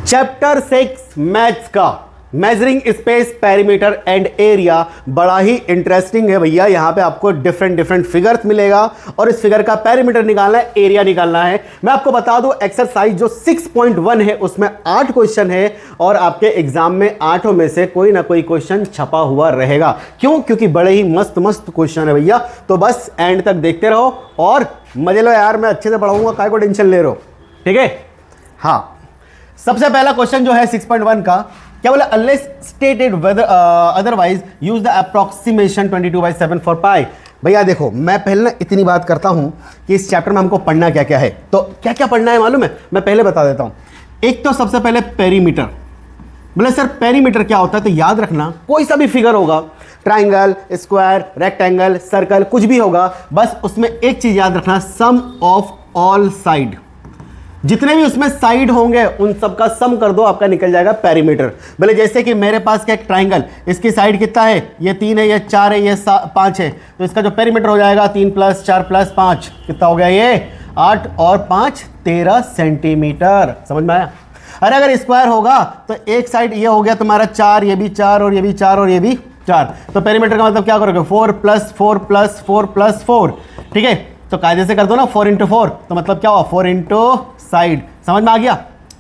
Chapter 6 maths का measuring space perimeter and area बड़ा ही interesting है भैया। यहां पे आपको डिफरेंट फिगर्स मिलेगा और इस फिगर का पेरीमीटर निकालना है, एरिया निकालना है। मैं आपको बता दूं एक्सरसाइज जो 6.1 है उसमें 8 क्वेश्चन है और आपके एग्जाम में 8 में से कोई ना कोई क्वेश्चन छपा हुआ रहेगा। क्यों? क्योंकि बड़े ही मस्त मस्त क्वेश्चन है भैया। तो बस एंड तक देखते रहो और मजे लो यार, मैं अच्छे से पढ़ाऊंगा, काय को टेंशन ले रहे हो, ठीक है। हाँ, सबसे पहला क्वेश्चन जो है 6.1 का क्या बोला, unless stated whether otherwise use the approximation 22/7 for pi. भैया देखो, मैं पहले ना इतनी बात करता हूं कि इस चैप्टर में हमको पढ़ना क्या क्या है। तो क्या क्या पढ़ना है मालूम है, मैं पहले बता देता हूं। एक तो सबसे पहले पेरीमीटर। बोले सर पेरीमीटर क्या होता है? तो याद रखना कोई सा भी फिगर होगा, ट्राइंगल, स्क्वायर, रेक्टेंगल, सर्कल, कुछ भी होगा, बस उसमें एक चीज याद रखना, सम ऑफ ऑल साइड। जितने भी उसमें साइड होंगे उन सबका सम कर दो, आपका निकल जाएगा पेरीमीटर। बोले जैसे कि मेरे पास क्या एक ट्राइंगल, इसकी साइड कितना है, ये 3 है, ये 4 है, ये 5 है, तो इसका जो पेरीमीटर हो जाएगा 3 + 4 + 5 कितना हो गया, ये 8 और 5 13 सेंटीमीटर। समझ में आया? अरे अगर स्क्वायर होगा तो एक साइड ये हो गया तुम्हारा 4, ये भी 4 और ये भी 4 और ये भी 4, तो पेरीमीटर का मतलब क्या करोगे, 4 + 4 + 4 + 4, ठीक है। तो कायदे से कर दो ना 4 × 4, तो मतलब क्या हुआ, 4 × साइड। समझ में आ गया?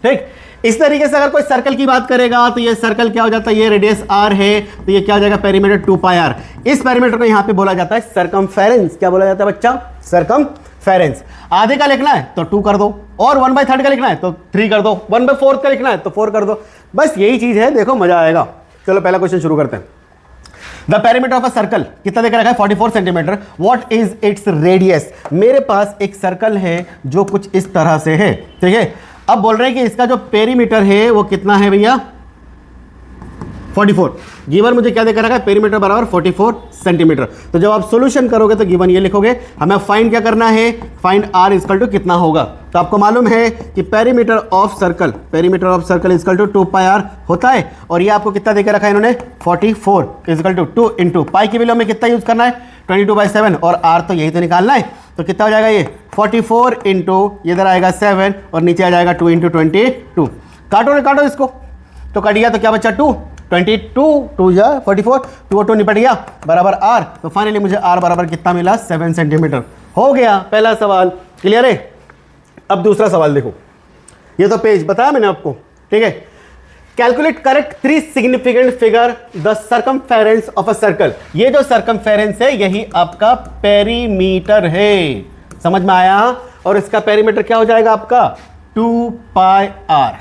ठीक। इस तरीके से अगर कोई सर्कल की बात करेगा तो ये सर्कल क्या हो जाता है, ये रेडियस r है, तो ये क्या हो जाएगा, पेरीमीटर 2πr। इस पेरीमीटर को यहां पे बोला जाता है सरकमफेरेंस। क्या बोला जाता है बच्चा? सरकमफेरेंस। आधे का लिखना है तो 2 कर दो, और 1/3 का लिखना है तो 3 कर दो, 1/4 का लिखना है तो 4 कर दो। बस यही चीज है, देखो मजा आएगा। चलो पहला क्वेश्चन शुरू करते हैं। The perimeter of a circle कितना देकर रखा है, 44 centimetre. What is its radius. मेरे पास एक सर्कल है जो कुछ इस तरह से है, ठीक है। अब बोल रहे हैं कि इसका जो पेरीमीटर है वो कितना है भैया, 44। गिवन मुझे क्या देकर रखा है, पेरीमीटर बराबर 44 सेंटीमीटर। तो जब आप सॉल्यूशन करोगे तो गिवन ये लिखोगे। हमें फाइंड क्या करना है, फाइंड r इक्वल टू कितना होगा। तो आपको मालूम है कि perimeter of circle equal to 2πr होता है, और ये आपको कितना देकर रखा है इन्होंने, 44 इक्वल टू 2 × पाई की वैल्यू में कितना यूज करना है, 22/7, और r तो यही तो निकालना है। तो कितना हो जाएगा ये 44 × इधर आएगा 7 और नीचे आ जाएगा 2 × 22। काटो इसको, तो कट गया तो क्या बचा 2, 22 2 जा 44, 2 और 2 निपट गया बराबर r। तो फाइनली मुझे r बराबर कितना मिला, 7 सेंटीमीटर। हो गया पहला सवाल, क्लियर है। अब दूसरा सवाल देखो, ये तो पेज बताया मैंने आपको, ठीक है। Calculate correct 3 significant figure the circumference of a circle. ये जो सर्कमफेरेंस है यही आपका पेरीमीटर है। समझ में आया? और इसका पेरीमीटर क्या हो जाएगा आपका, 2πr।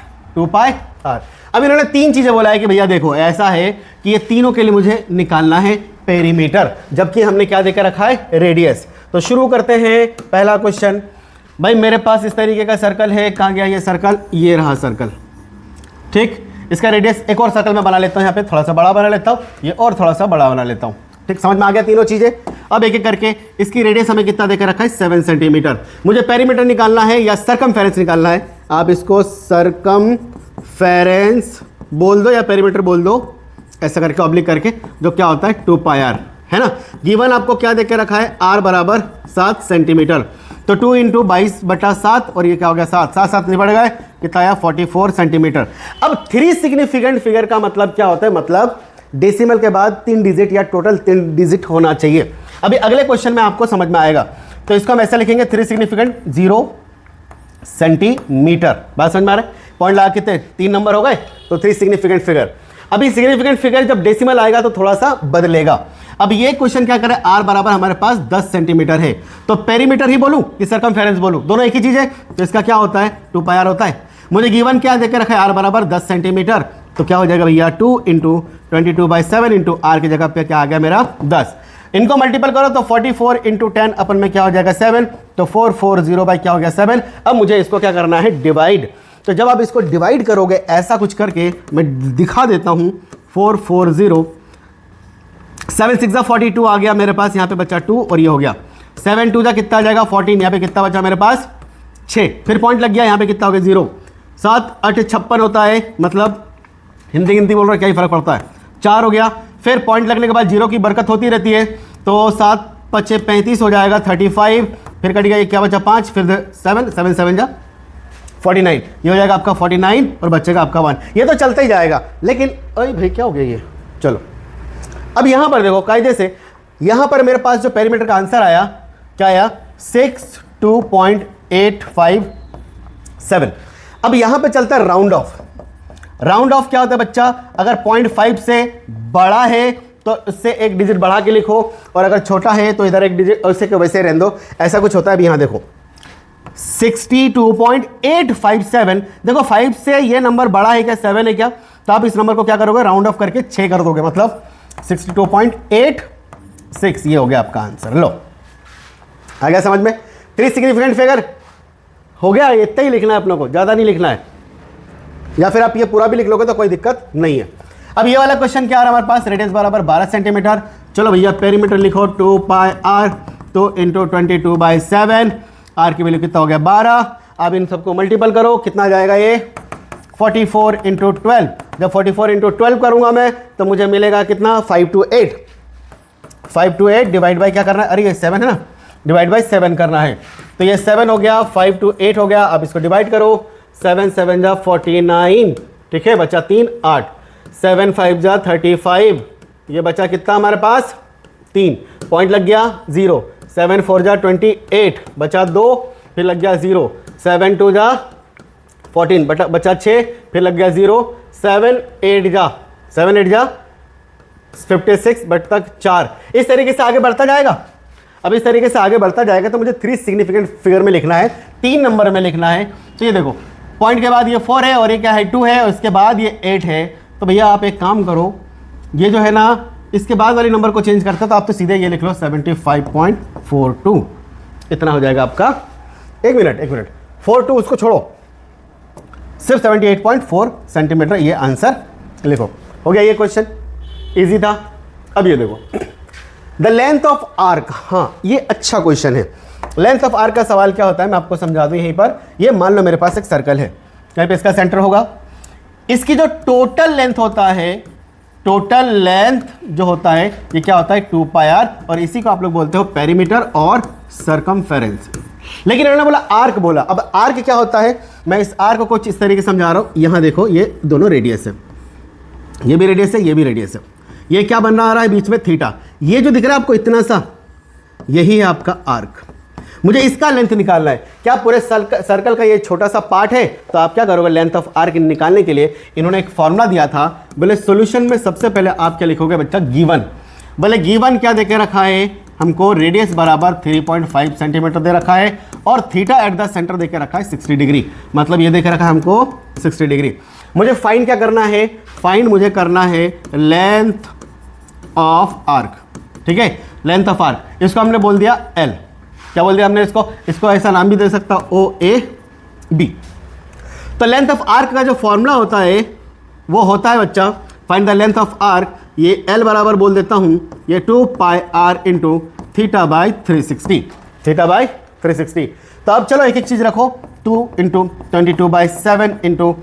अब इन्होंने 3 चीजें बोला है कि भैया देखो ऐसा है कि ये तीनों के लिए मुझे निकालना है पेरीमीटर, जबकि हमने क्या देकर रखा है, रेडियस। तो शुरू करते हैं पहला क्वेश्चन। भाई मेरे पास इस तरीके का सर्कल है, कहाँ गया ये सर्कल, ये रहा सर्कल, ठीक। इसका रेडियस एक और सर्कल में बना लेता हूँ, यहाँ पे थोड़ा सा बड़ा बना लेता हूँ, ये और थोड़ा सा बड़ा बना लेता हूँ, ठीक। समझ में आ गया तीनों चीजें। अब एक एक करके इसकी रेडियस हमें कितना देकर रखा है, 7 सेंटीमीटर। मुझे पेरीमीटर निकालना है या सर्कमफेरेंस निकालना है, आप इसको सर्कमफेरेंस बोल दो या पेरीमीटर बोल दो, ऐसा करके ऑब्लिक करके, जो क्या होता है 2πr, है ना। गिवन आपको क्या देकर रखा है, r बराबर 7 सेंटीमीटर। तो 2 × 22/7 और ये क्या हो गया 7 7 निपट गए, कितना आया 44 सेंटीमीटर। अब 3 सिग्निफिकेंट फिगर का मतलब क्या होता है, मतलब डेसिमल के बाद 3 डिजिट या टोटल 3 डिजिट होना चाहिए। अभी अगले क्वेश्चन में आपको समझ में आएगा। तो इसको हम ऐसा लिखेंगे 3 सिग्निफिकेंट 0 सेंटीमीटर। बात समझ में आ रहा है? पॉइंट लगा कितने, 3 नंबर हो गए, तो 3 सिग्निफिकेंट फिगर। अभी सिग्निफिकेंट फिगर जब डेसिमल आएगा तो थोड़ा सा बदलेगा। अब ये क्वेश्चन क्या करे, r बराबर हमारे पास 10 सेंटीमीटर है, तो पेरीमीटर ही बोलूं कि सर्कमफेरेंस बोलूं, दोनों एक ही चीज है। तो इसका क्या होता है, 2πr होता है। मुझे गिवन क्या देकर रखा है, r बराबर 10 सेंटीमीटर, तो क्या हो जाएगा भैया 2 × 22/7 × r की जगह पे क्या आ गया मेरा 10। इनको मल्टीपल करो तो 44 × 10 अपन में क्या हो जाएगा 7, तो 440 क्या हो गया 7। अब मुझे इसको क्या करना है, डिवाइड। तो जब आप इसको डिवाइड करोगे ऐसा कुछ करके, मैं दिखा देता हूं, 440 7 6 42 आ गया मेरे पास, यहाँ पे बचा 2 और ये हो गया 7 2 कितना आ जाएगा 14, यहाँ पे कितना बचा मेरे पास 6, फिर पॉइंट लग गया, यहाँ पे कितना हो गया 0, 7 8 56 होता है, मतलब हिंदी बोल रहा क्या ही फर्क पड़ता है, 4 हो गया। फिर पॉइंट लगने के बाद 0 की बरकत होती रहती है, तो 7 5 35 हो जाएगा 35, फिर कट गया, क्या बचा 5, फिर 7 7 7 जा 49, ये हो जाएगा आपका 49 और बचेगा आपका 1। ये तो चलता ही जाएगा, लेकिन अरे भाई क्या हो गया ये, चलो अब यहां पर देखो कायदे से, यहां पर मेरे पास जो पेरीमीटर का आंसर आया, क्या आया 62.857। अब यहां पे चलता है राउंड ऑफ। राउंड ऑफ क्या होता है बच्चा, अगर 0.5 से बड़ा है तो उससे एक डिजिट बढ़ा के लिखो, और अगर छोटा है तो इधर एक डिजिट उससे वैसे रहने दो, ऐसा कुछ होता है। अभी यहां देखो 62.857, देखो 5 से ये नंबर बड़ा है क्या, 7 है क्या, तो आप इस नंबर को क्या करोगे, राउंड ऑफ करके 6 कर दोगे, मतलब 62.86, ये हो गया आपका आंसर। लो आ गया समझ में। 3 सिग्निफिकेंट फिगर हो गया, इतना ही लिखना है अपनों को, ज्यादा नहीं लिखना है, या फिर आप ये पूरा भी लिख लोगे तो कोई दिक्कत नहीं है। अब ये वाला क्वेश्चन क्या आ रहा है हमारे पास, रेडियस बराबर 12 सेंटीमीटर। चलो भैया पेरीमीटर लिखो 2 पाई r, तो इंटू 22/7, r की वैल्यू कितना हो गया 12। अब इन सबको मल्टीपल करो, कितना आ जाएगा ये 44 इंटू 12। जब 44 इंटू 12 करूंगा मैं तो मुझे मिलेगा कितना 528। 528 डिवाइड बाई क्या करना है, अरे ये 7 है ना, डिवाइड बाई 7 करना है, तो ये 7 हो गया, 528 हो गया। अब इसको डिवाइड करो, 7 7 जा 49, ठीक है, बचा 3 8, 7 5 जा 35, ये बचा कितना हमारे पास 3, पॉइंट लग गया 0, 7 4 जा 28, बचा 2, फिर लग गया 0, 7 2 जा 14, बचा 6, फिर लग गया 0, 7 8 जा 56, बट तक 4। इस तरीके से आगे बढ़ता जाएगा। अब इस तरीके से आगे बढ़ता जाएगा तो मुझे 3 सिग्निफिकेंट फिगर में लिखना है, 3 नंबर में लिखना है। तो ये देखो पॉइंट के बाद ये 4 है, और ये क्या है 2 है, और इसके बाद ये 8 है। तो भैया आप एक काम करो, ये जो है ना इसके बाद वाली नंबर को चेंज करता तो आप तो सीधे ये लिख लो 75.42, इतना हो जाएगा आपका। एक मिनट 42 उसको छोड़ो, सिर्फ 78.4 सेंटीमीटर ये आंसर लिखो। हो गया ये क्वेश्चन, इजी था। अब ये देखो द लेंथ ऑफ आर्क, हाँ ये अच्छा क्वेश्चन है। लेंथ ऑफ आर्क का सवाल क्या होता है मैं आपको समझा दूं यहीं पर। ये मान लो मेरे पास एक सर्कल है, यहाँ पे इसका सेंटर होगा, इसकी जो टोटल लेंथ होता है, टोटल लेंथ जो होता है ये क्या होता है 2 पाई r, और इसी को आप लोग बोलते हो पेरीमीटर और सर्कमफेरेंस। लेकिन इन्होंने बोला आर्क बोला। अब आर्क क्या होता है, मैं इस आर्क को कुछ इस तरीके से समझा रहा हूं। यहां देखो ये दोनों रेडियस है, ये भी रेडियस है, ये भी रेडियस है। ये क्या बन रहा है बीच में थीटा, ये जो दिख रहा है आपको इतना सा, यही है आपका आर्क। मुझे इसका लेंथ निकालना है। क्या पूरे सर्कल का ये छोटा सा पार्ट है, तो आप क्या करोगे लेंथ ऑफ आर्क निकालने के लिए इन्होंने एक फॉर्मूला दिया था। बोले सॉल्यूशन में सबसे पहले आप क्या लिखोगे बच्चा, गिवन। बोले गिवन क्या देके रखा है हमको, रेडियस बराबर 3.5 सेंटीमीटर दे रखा है, और थीटा एट द सेंटर देके रखा है 60 डिग्री, मतलब ये देके रखा है हमको 60 डिग्री। मुझे फाइंड क्या करना है, फाइंड मुझे करना है लेंथ ऑफ आर्क, ठीक है, लेंथ ऑफ आर्क। इसको हमने बोल दिया L, क्या बोल दिया हमने इसको ऐसा नाम भी दे सकता OAB। तो लेंथ ऑफ आर्क का जो फॉर्मूला होता है वो होता है बच्चा, find the length of arc, ये L बराबर बोल देता हूं ये 2 पाई r into theta by 360, theta by 360। तो अब चलो एक एक चीज रखो, 2 इंटू 22/7 इंटू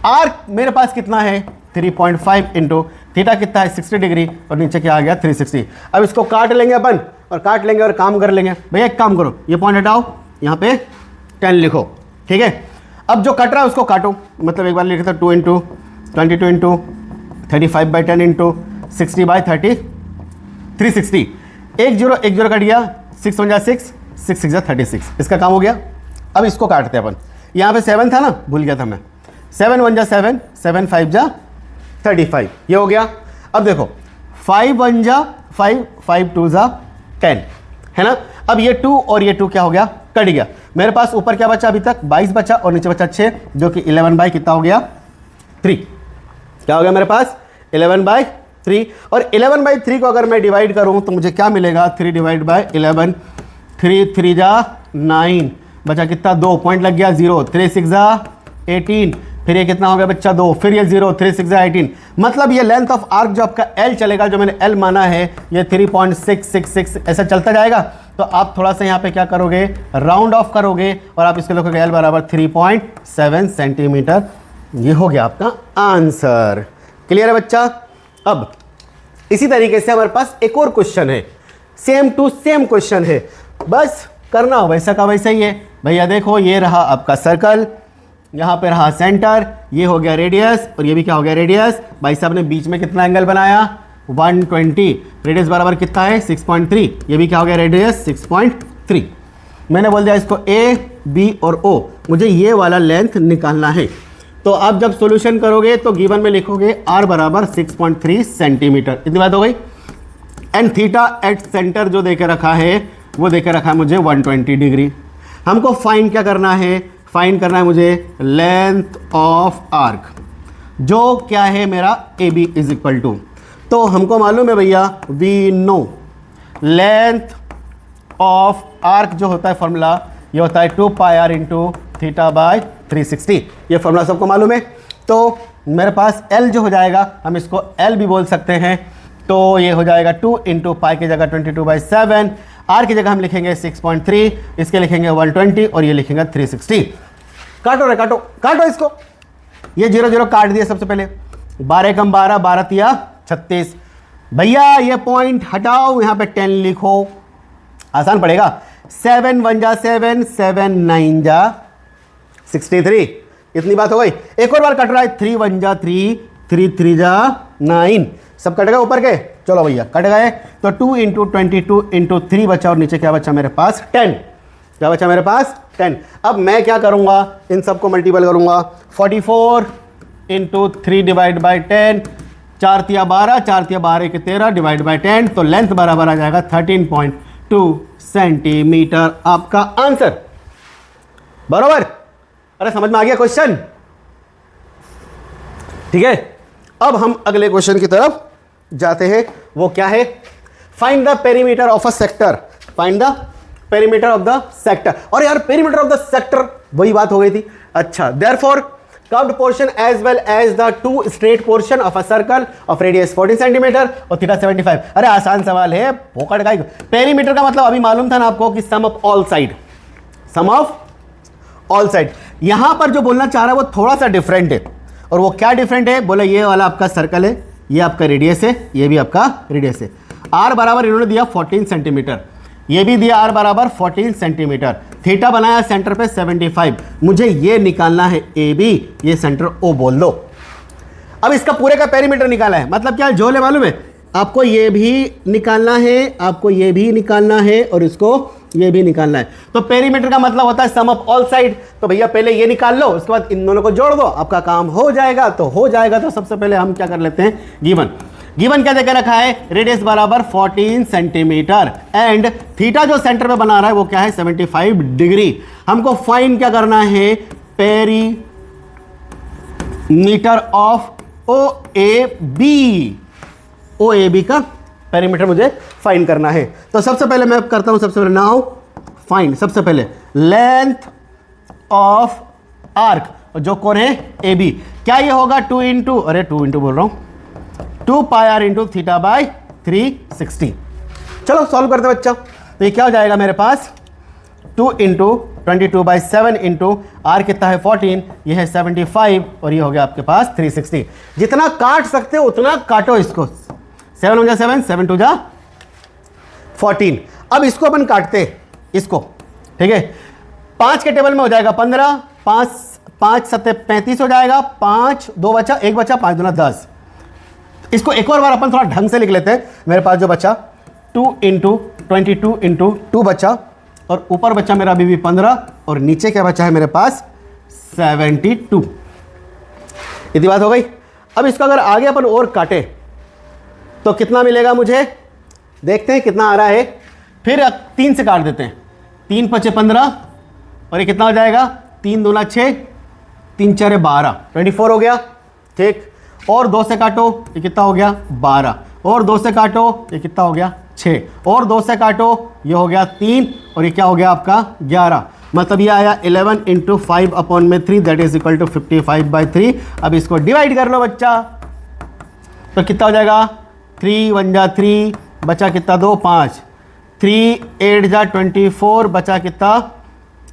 आर्क मेरे पास कितना है 3.5 इंटू थीटा कितना है 60 डिग्री, और नीचे क्या आ गया 360। अब इसको काट लेंगे अपन, और काट लेंगे और काम कर लेंगे। भैया एक काम करो, ये पॉइंट हटाओ, यहाँ पे 10 लिखो, ठीक है। अब जो कट रहा है उसको काटो, मतलब एक बार लिखता 2 इंटू 22 इंटू 35/10 इंटू 60/30, 360। 1 0 कट गया, 6 1 जा 6, 6 6 जा 36, इसका काम हो गया। अब इसको काटते हैं अपन, यहाँ पे 7 था ना, भूल गया था मैं, 7 1 जा 7, 7 5 जा 35, ये हो गया। अब देखो 5 1 जा 5, 5 2 जा 10, है ना। अब ये 2 और ये 2 क्या हो गया, कट गया। मेरे पास ऊपर क्या बचा अभी तक 22 बचा, और नीचे बचा 6, जो कि 11 कितना हो गया 3, क्या हो गया मेरे पास 11/3। और 11/3 को अगर मैं डिवाइड करूं तो मुझे क्या मिलेगा 3 डिवाइड बाई 11, 3 3 जा 9, बचा कितना 2, पॉइंट लग गया 0, 3 6 जा 18, फिर ये कितना हो गया बच्चा 2, फिर ये 0, 3 6 जा 18। मतलब ये लेंथ ऑफ आर्क जो आपका L चलेगा, जो मैंने L माना है ये 3.666 ऐसा चलता जाएगा। तो आप थोड़ा सा यहाँ पे क्या करोगे, राउंड ऑफ करोगे, और आप इसके लिखोगे L बराबर 3.7 सेंटीमीटर। ये हो गया आपका आंसर। क्लियर है बच्चा। अब इसी तरीके से हमारे पास एक और क्वेश्चन है, सेम टू सेम क्वेश्चन है, बस करना वैसा का वैसा ही है। भैया देखो ये रहा आपका सर्कल, यहाँ पे रहा सेंटर, ये हो गया रेडियस और ये भी क्या हो गया रेडियस। भाई साहब ने बीच में कितना एंगल बनाया 120, रेडियस बराबर कितना है 6.3, ये भी क्या हो गया रेडियस 6.3। मैंने बोल दिया इसको ए बी और ओ, मुझे ये वाला लेंथ निकालना है। तो आप जब सॉल्यूशन करोगे तो गिवन में लिखोगे r बराबर 6.3 सेंटीमीटर, इतनी बात हो गई। एंड थीटा एट सेंटर जो देके रखा है वो देके रखा है मुझे 120 डिग्री। हमको फाइंड क्या करना है, फाइंड करना है मुझे लेंथ ऑफ आर्क, जो क्या है मेरा A B is equal to, तो हमको मालूम है भैया we know length of arc जो होता है फॉर्मूला ये होता है 2 pi R into theta by 360, ये फॉर्मूला सबको मालूम है। तो मेरे पास L जो हो जाएगा हम इसको L भी बोल सकते हैं, तो ये हो जाएगा 2 इंटू पाई की जगह 22/7, R की जगह हम लिखेंगे 6.3, इसके लिखेंगे 120 और ये लिखेंगे 360। काटो रे काटो, काटो इसको, ये 0 0 काट दिए सबसे पहले, 12 कम 12, 12 तिया 36। भैया ये पॉइंट हटाओ, यहाँ पे 10 लिखो, आसान पड़ेगा। 7 1 जा 7, 7 9 जा 63, इतनी बात हो गई। एक और बार कट रहा है, 3 1 जा 3, 3 3 जा 9, सब कट गए ऊपर के, चलो भैया कट गए। तो 2 इंटू 22 इंटू 3 बचा और नीचे क्या बचा मेरे पास 10, क्या बचा मेरे पास 10। अब मैं क्या करूंगा, इन सबको मल्टीपल करूंगा, 44 इंटू 3 डिवाइड बाई 10, 4 तिया 12, 4 तिया 12 के 13 डिवाइड बाई 10, तो लेंथ बराबर आ जाएगा 13.2 सेंटीमीटर, आपका आंसर। बरोबर, अरे समझ में आ गया क्वेश्चन, ठीक है। अब हम अगले क्वेश्चन की तरफ जाते हैं, वो क्या है, find the perimeter of a sector, find the perimeter of the sector. और यार पेरीमीटर ऑफ द सेक्टर वही बात हो गई थी। अच्छा, therefore curved portion as well as the two straight portion of a circle of radius 14 centimetre और theta 75। अरे आसान सवाल है, पोकड़ का। पेरीमीटर का मतलब अभी मालूम था ना आपको कि sum of all side, sum of all side. यहां पर जो बोलना चाह रहा है वो थोड़ा सा डिफरेंट है, और वो क्या डिफरेंट है, बोले ये वाला आपका सर्कल है, ये आपका रेडियस है, ये भी आपका रेडियस है। आर बराबर इन्होंने दिया 14 सेंटीमीटर, ये भी दिया आर बराबर 14 सेंटीमीटर, थीटा बनाया सेंटर पे 75, मुझे ये निकालना है ए बी, ये सेंटर ओ बोल दो। अब इसका पूरे का पेरीमीटर निकाला है, मतलब क्या जो ले मालूम है, आपको ये भी निकालना है, आपको ये भी निकालना है और इसको ये भी निकालना है। तो पेरीमीटर का मतलब होता है सम ऑफ ऑल साइड। तो भैया पहले ये निकाल लो, उसके बाद इन दोनों को जोड़ दो, आपका काम हो जाएगा। तो हो जाएगा, तो सबसे पहले हम क्या कर लेते हैं, गिवन, गिवन क्या देकर रखा है, रेडियस बराबर 14 सेंटीमीटर एंड थीटा जो सेंटर पे बना रहा है वो क्या है 75 डिग्री। हमको फाइंड क्या करना है, perimeter of O A B, O A B का पेरीमीटर मुझे फाइंड करना है। तो सबसे पहले मैं करता हूं, सबसे पहले नाउ फाइंड, सबसे पहले लेंथ ऑफ आर्क, जो कौन है ए बी, क्या ये होगा 2 इंटू, अरे 2 इंटू बोल रहा हूं, 2 pi R into theta by 360। चलो सॉल्व करते हैं बच्चा। तो ये क्या हो जाएगा मेरे पास 2 इंटू 22/7 इंटू आर कितना है 14, ये है 75 और ये हो गया आपके पास 360। जितना काट सकते हो उतना काटो इसको, 7 1 जा 7, 7 2 जा 14। अब इसको अपन काटते हैं इसको, ठीक है। 5 के टेबल में हो जाएगा 15, 5 5 7 35 हो जाएगा, 5 2 बचा, 1 बचा, 5 दूना 10। इसको एक और बार अपन थोड़ा ढंग से लिख लेते हैं। मेरे पास जो बचा 2 इंटू 22 इंटू 2 बचा, और ऊपर बचा मेरा अभी भी 15, और नीचे क्या बचा है मेरे पास 72। इतनी बात हो गई। अब इसको अगर आगे अपन और काटे तो कितना मिलेगा मुझे, देखते हैं कितना आ रहा है। फिर 3 से काट देते हैं, 3 5 15, और ये कितना हो जाएगा 3 दूना 6, 3 4 12, 24 हो गया, ठीक। और 2 से काटो, ये कितना हो गया 12, और 2 से काटो, ये कितना हो गया 6, और 2 से काटो, ये हो गया 3, और ये क्या हो गया आपका 11। मतलब ये आया 11 into 5/3, that is equal to 55/3। अब इसको डिवाइड कर लो बच्चा, तो कितना हो जाएगा 3 1 जा 3, बचा कितना 2 5, 3 8 जा 24, बचा कितना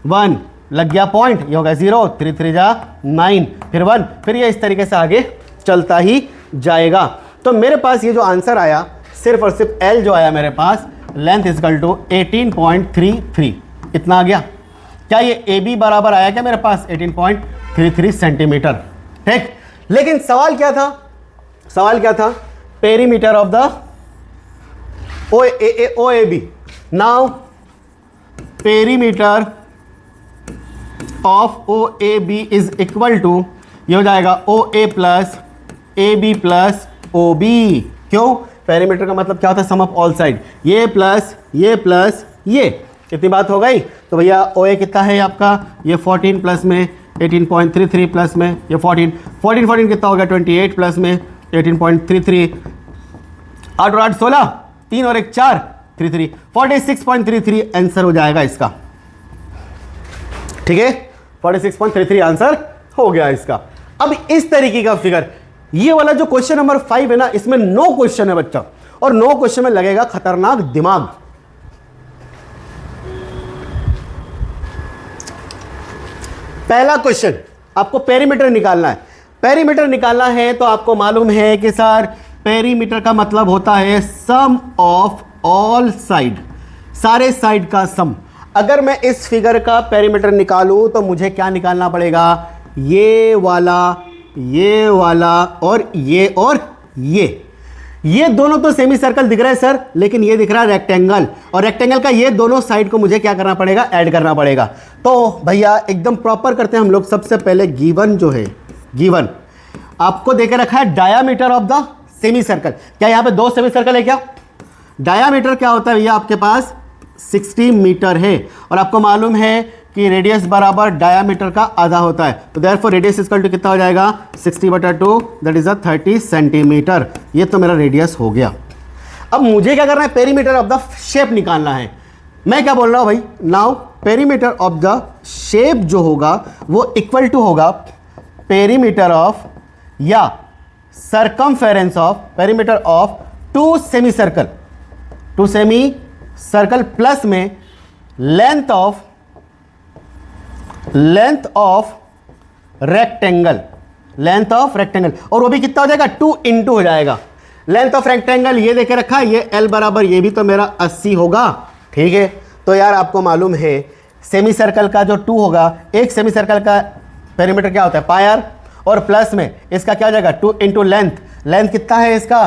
1, लग गया पॉइंट, ये हो गया 0, 3 3 जा 9, फिर 1, फिर ये इस तरीके से आगे चलता ही जाएगा। तो मेरे पास ये जो आंसर आया, सिर्फ और सिर्फ L जो आया मेरे पास, लेंथ इजकल टू 18.33, इतना आ गया। क्या ये AB बराबर आया क्या मेरे पास 18.33? 33 सेंटीमीटर। ठीक, लेकिन सवाल क्या था, सवाल क्या था, perimeter of the O A B. Now perimeter of O A B is equal to, ये हो जाएगा O A plus A B plus O B. क्यों? पेरीमीटर का मतलब क्या होता है, सम ऑफ ऑल साइड, ये प्लस ये। कितनी बात हो गई? तो भैया ओ ए कितना है आपका, ये 14 प्लस में 18.33 प्लस में ये 14 कितना हो गया, 28 प्लस में 18.33, 8 और 8 16, 3 और 1 4, 33, 46.33 आंसर हो जाएगा इसका। ठीक है, 46.33 आंसर हो गया इसका। अब इस तरीके का फिगर, ये वाला जो क्वेश्चन नंबर 5 है ना, इसमें 9 क्वेश्चन है बच्चा, और 9 क्वेश्चन में लगेगा खतरनाक दिमाग। पहला क्वेश्चन, आपको पेरीमीटर निकालना है। पेरीमीटर निकालना है तो आपको मालूम है कि सर पेरीमीटर का मतलब होता है सम ऑफ ऑल साइड, सारे साइड का सम। अगर मैं इस फिगर का पेरीमीटर निकालूं तो मुझे क्या निकालना पड़ेगा, ये वाला और ये दोनों तो सेमी सर्कल दिख रहा है सर, लेकिन ये दिख रहा है रेक्टेंगल, और रेक्टेंगल का ये दोनों साइड को मुझे क्या करना पड़ेगा, ऐड करना पड़ेगा। तो भैया एकदम प्रॉपर करते हैं हम लोग। सबसे पहले गिवन जो है, गिवन आपको देके रखा है diameter of the semi circle. क्या यहाँ पे 2 सेमी सर्कल है क्या? डायामीटर क्या होता है भैया, आपके पास 60 मीटर है, और आपको मालूम है कि रेडियस बराबर डायामीटर का आधा होता है। तो देयरफॉर रेडियस इक्वल टू कितना हो जाएगा, 60/2, दैट इज 30 सेंटीमीटर। ये तो मेरा रेडियस हो गया। अब मुझे क्या करना है, पेरीमीटर ऑफ द शेप निकालना है। मैं क्या बोल रहा हूं भाई, now perimeter of the shape जो होगा वो इक्वल टू होगा पेरीमीटर ऑफ या circumference of, perimeter of 2 semi circle plus में लेंथ ऑफ रेक्टेंगल, और वो भी कितना हो जाएगा, 2 इंटू हो जाएगा। लेंथ ऑफ रेक्टेंगल ये देखे रखा है, ये L बराबर ये भी तो मेरा 80 होगा। ठीक है, तो यार आपको मालूम है सेमी सर्कल का जो 2 होगा, एक सेमी सर्कल का पेरीमीटर क्या होता है, पायर, और प्लस में इसका क्या हो जाएगा, 2 इंटू लेंथ कितना है इसका,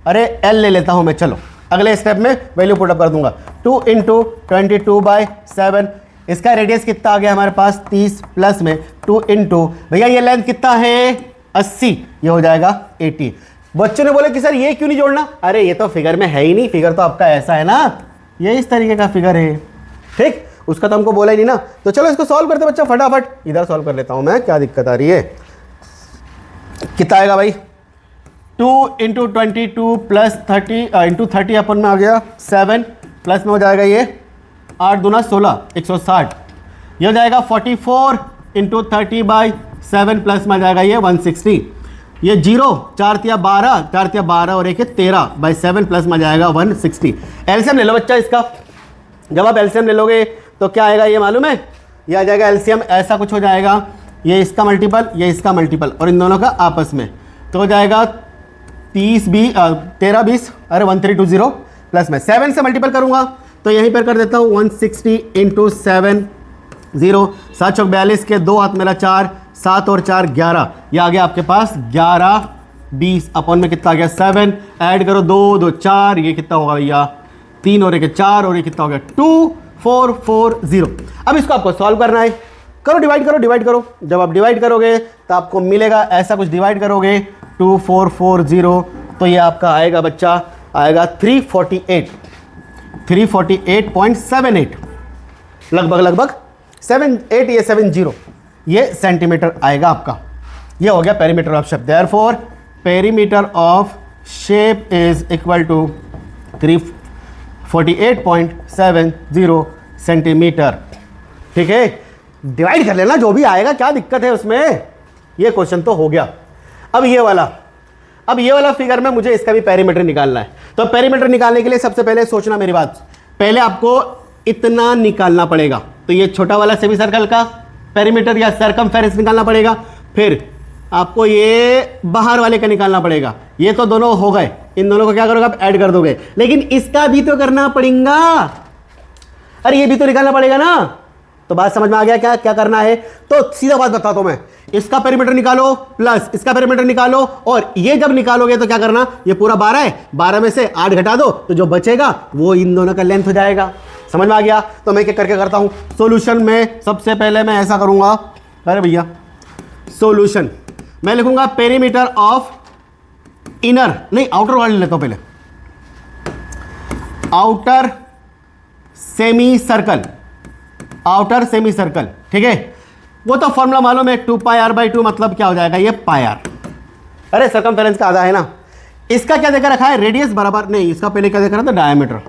अरे L ले लेता हूं मैं, चलो अगले स्टेप में वैल्यू पुटअप कर दूंगा। 2 इंटू 22/7, इसका रेडियस कितना आ गया हमारे पास, 30, प्लस में 2 इंटू भैया ये लेंथ कितना है, 80, ये हो जाएगा 80। बच्चों ने बोले कि सर ये क्यों नहीं जोड़ना, अरे ये तो फिगर में है ही नहीं, फिगर तो आपका ऐसा है ना, ये इस तरीके का फिगर है। ठीक, उसका तो हमको बोला ही नहीं ना। तो चलो इसको सॉल्व करते बच्चा, फटाफट इधर सॉल्व कर लेता हूं मैं, क्या दिक्कत आ रही है। कितना आएगा भाई, 2 इंटू 22 प्लस 30 इंटू 30 अपन में आ गया 7, प्लस में हो जाएगा ये 8 दूना 16, 160, ये हो जाएगा 44 इंटू 30/7, प्लस में आ जाएगा ये 160, ये 0 4 तिया 12 और 1 13/7, प्लस में आ जाएगा 160। एलसीएम ले लो बच्चा इसका। जब आप एलसीएम ले लोगे तो क्या आएगा ये मालूम है, ये आ जाएगा एलसीएम ऐसा कुछ हो जाएगा, ये इसका मल्टीपल, ये इसका मल्टीपल, और इन दोनों का आपस में तो हो जाएगा 13 20, अरे 1320, प्लस में 7 से मल्टीपल करूंगा तो यहीं पर कर देता हूँ 160 इंटू 7, 0 7 चौक 42 के 2 हाथ मेरा 4, 7 और 4 11, ये आ गया आपके पास 11 20 अपन में कितना आ गया 7, ऐड करो 2 2 4, ये कितना होगा भैया 3 और 1 4, और ये कितना हो गया 2440। अब इसको आपको सॉल्व करना है, करो डिवाइड करो। जब आप डिवाइड करोगे तो आपको मिलेगा ऐसा कुछ, डिवाइड करोगे 2440 तो ये आपका आएगा बच्चा, आएगा 348.78 लगभग 78 या 70 ये सेंटीमीटर आएगा आपका। ये हो गया perimeter of shape. Therefore perimeter of shape is equal to 348.70 centimetre. ठीक है, डिवाइड कर लेना जो भी आएगा, क्या दिक्कत है उसमें। ये क्वेश्चन तो हो गया। अब ये वाला फिगर में मुझे इसका भी पेरीमीटर निकालना है। तो पेरीमीटर निकालने के लिए सबसे पहले सोचना मेरी बात, पहले आपको इतना निकालना पड़ेगा। तो ये छोटा वाला सेमी सर्कल का पेरीमीटर या सर्कमफेरेंस निकालना पड़ेगा, फिर आपको ये बाहर वाले का निकालना पड़ेगा। ये तो दोनों हो गए, इन दोनों को क्या करोगे आप, ऐड कर दोगे। लेकिन इसका भी तो करना पड़ेगा, अरे ये भी तो निकालना पड़ेगा ना। तो बात समझ में आ गया क्या क्या करना है? तो सीधा बात बताता हूं मैं, इसका पेरीमीटर निकालो प्लस इसका पेरीमीटर निकालो, और ये जब निकालोगे तो क्या करना, ये पूरा 12 है, 12 में से 8 घटा दो तो जो बचेगा वो इन दोनों का लेंथ हो जाएगा। समझ में आ गया? तो मैं क्या करके करता हूं सॉल्यूशन में, सबसे पहले मैं ऐसा करूंगा, अरे भैया सॉल्यूशन मैं लिखूंगा पेरीमीटर ऑफ इनर, नहीं आउटर वाले लेता हूं पहले, outer semi circle, outer semi circle, ठीक है। वो तो फॉर्मूला मालूम है, 2πr/2 मतलब क्या हो जाएगा, ये πr, अरे सर्कमफेरेंस का आधा है ना। इसका क्या देकर रखा है, रेडियस बराबर, नहीं इसका पहले क्या देकर रखा था, डायमीटर।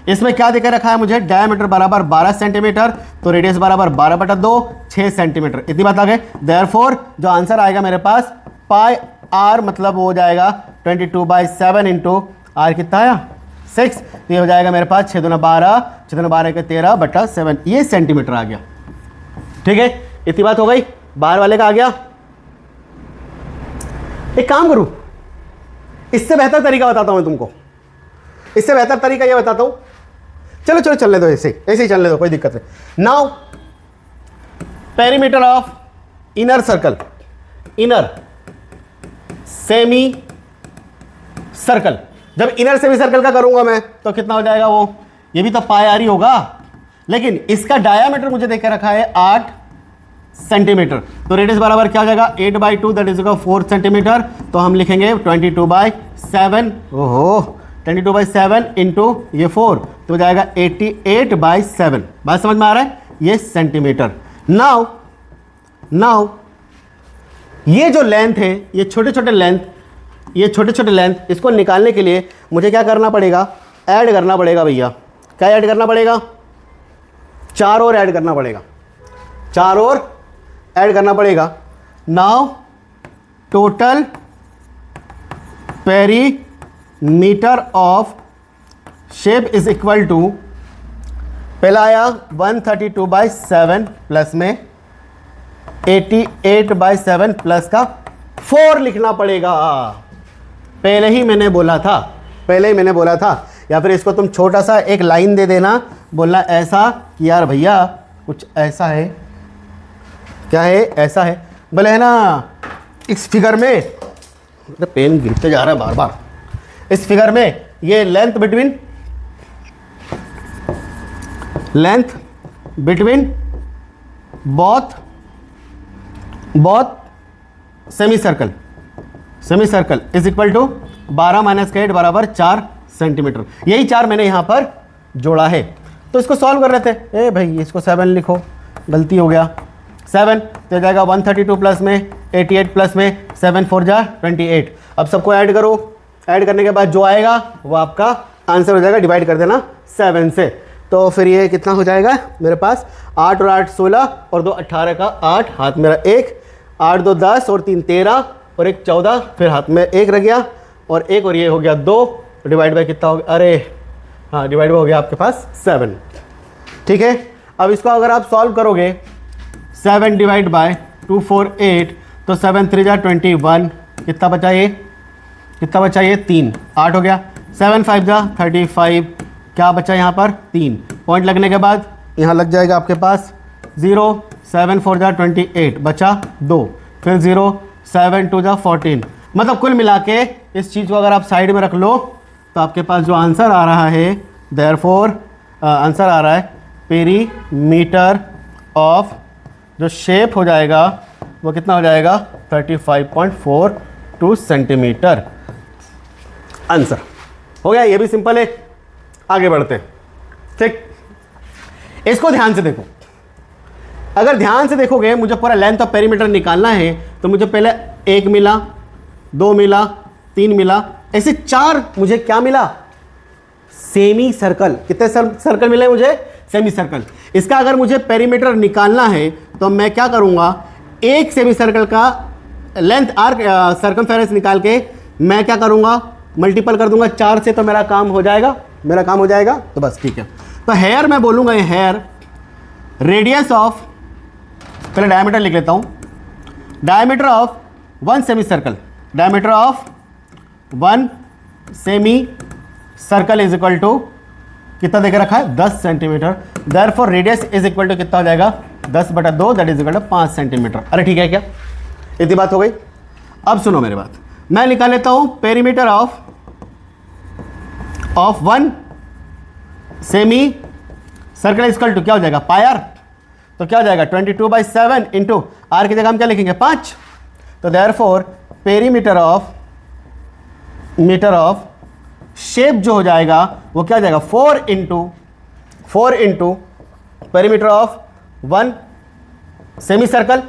इसमें क्या देकर रखा है मुझे, डायमीटर बराबर 12 सेंटीमीटर, तो रेडियस बराबर 12/2 6 सेंटीमीटर। इतनी बात आ गई। देयरफॉर जो आंसर आएगा मेरे पास πr मतलब वो हो जाएगा 22/7 इंटू r कितना आया 6, तो ये हो जाएगा मेरे पास 6 दूना 12, 6 दूना 12 के 13/7, ये सेंटीमीटर आ गया। ठीक है, इतनी बात हो गई। बाहर वाले का आ गया। एक काम करूं, इससे बेहतर तरीका बताता हूं मैं तुमको, इससे बेहतर तरीका ये बताता हूं, चलो चलो चलने दो, ऐसे ऐसे ही चलने दो, कोई दिक्कत नहीं। Now perimeter of inner circle, inner semi circle, जब इनर सेमी सर्कल का करूंगा मैं तो कितना हो जाएगा, वो ये भी तो πr ही होगा, लेकिन इसका डायामीटर मुझे देकर रखा है 8 सेंटीमीटर, तो रेडियस बराबर क्या हो जाएगा 8/2 दैट इज 4 सेंटीमीटर, तो हम लिखेंगे 22/7, ओहो 22/7 इंटू ये 4, तो हो जाएगा 88/7। बात समझ में आ रहा है, ये सेंटीमीटर। नाउ ये जो लेंथ है, ये छोटे छोटे लेंथ, ये छोटे छोटे लेंथ, इसको निकालने के लिए मुझे क्या करना पड़ेगा, ऐड करना पड़ेगा भैया। क्या ऐड करना पड़ेगा, 4 और ऐड करना पड़ेगा, 4 और ऐड करना पड़ेगा। Now total perimeter of shape is equal to, पहला आया 132/7 प्लस में 88/7 प्लस का 4 लिखना पड़ेगा। पहले ही मैंने बोला था, या फिर इसको तुम छोटा सा एक लाइन दे देना, बोलना ऐसा कि यार भैया कुछ ऐसा है, क्या है, ऐसा है, बोले है ना इस फिगर में, पेन गिरते जा रहा है बार बार, इस फिगर में ये length between both semi circle is equal to 12 - 8 बराबर 4 सेंटीमीटर। यही 4 मैंने यहाँ पर जोड़ा है। तो इसको सॉल्व कर रहे थे, ए भाई इसको 7 लिखो, गलती हो गया, 7 तो हो जाएगा 132 प्लस में 88 प्लस में 7 4 जा 28। अब सबको ऐड करो, ऐड करने के बाद जो आएगा वो आपका आंसर हो जाएगा, डिवाइड कर देना 7 से, तो फिर ये कितना हो जाएगा मेरे पास, 8 और 8 16 और 2 18 का 8, हाथ मेरा 1, 8 2 10 और 3 13 और 1 14, फिर हाथ में 1 रह गया और 1 और ये हो गया 2, डिवाइड बाय कितना हो गया, अरे हाँ डिवाइड हो गया आपके पास 7। ठीक है, अब इसको अगर आप सॉल्व करोगे 7 डिवाइड बाय 248, तो 7 3 जा 21, कितना बचा ये, कितना बचा ये 3, 8 हो गया, 7 5 जा 35, क्या बचा यहाँ पर 3, पॉइंट लगने के बाद यहाँ लग जाएगा आपके पास 0, 7 4 जा 28 बचा 2, फिर 0, 7 2 जा 14, मतलब कुल मिला के इस चीज़ को अगर आप साइड में रख लो तो आपके पास जो आंसर आ रहा है, देयरफॉर आंसर आ रहा है पेरीमीटर ऑफ जो शेप हो जाएगा वो कितना हो जाएगा 35.42 सेंटीमीटर। आंसर हो गया, ये भी सिंपल है। आगे बढ़ते हैं, ठीक, इसको ध्यान से देखो। अगर ध्यान से देखोगे, मुझे पूरा लेंथ ऑफ पेरीमीटर निकालना है, तो मुझे पहले 1 मिला, 2 मिला, 3 मिला, ऐसे 4 मुझे क्या मिला, सेमी सर्कल। कितने सर्कल मिले मुझे, सेमी सर्कल। इसका अगर मुझे पेरीमीटर निकालना है तो मैं क्या करूंगा, एक सेमी सर्कल का लेंथ आर्क सर्कमफेरेंस निकाल के मैं क्या करूंगा, मल्टीपल कर दूंगा 4 से, तो मेरा काम हो जाएगा, तो बस ठीक है। तो हेयर मैं बोलूंगा, ये हेयर रेडियस ऑफ, पहले डायमीटर लिख लेता हूं, diameter of one semi circle, diameter of one semi circle is equal to कितना देकर रखा है 10 centimetre. Therefore radius is equal to कितना हो जाएगा 10/2 that is equal to 5 centimetre. अरे ठीक है क्या, इतनी बात हो गई। अब सुनो मेरी बात, मैं निकाल लेता हूं perimeter of one semi circle equal to क्या हो जाएगा पाई आर। तो क्या हो जाएगा 22/7 इंटू आर की जगह हम क्या लिखेंगे 5। तो देयरफॉर पेरीमीटर ऑफ शेप जो हो जाएगा वो क्या हो जाएगा 4 into perimeter of one semi circle.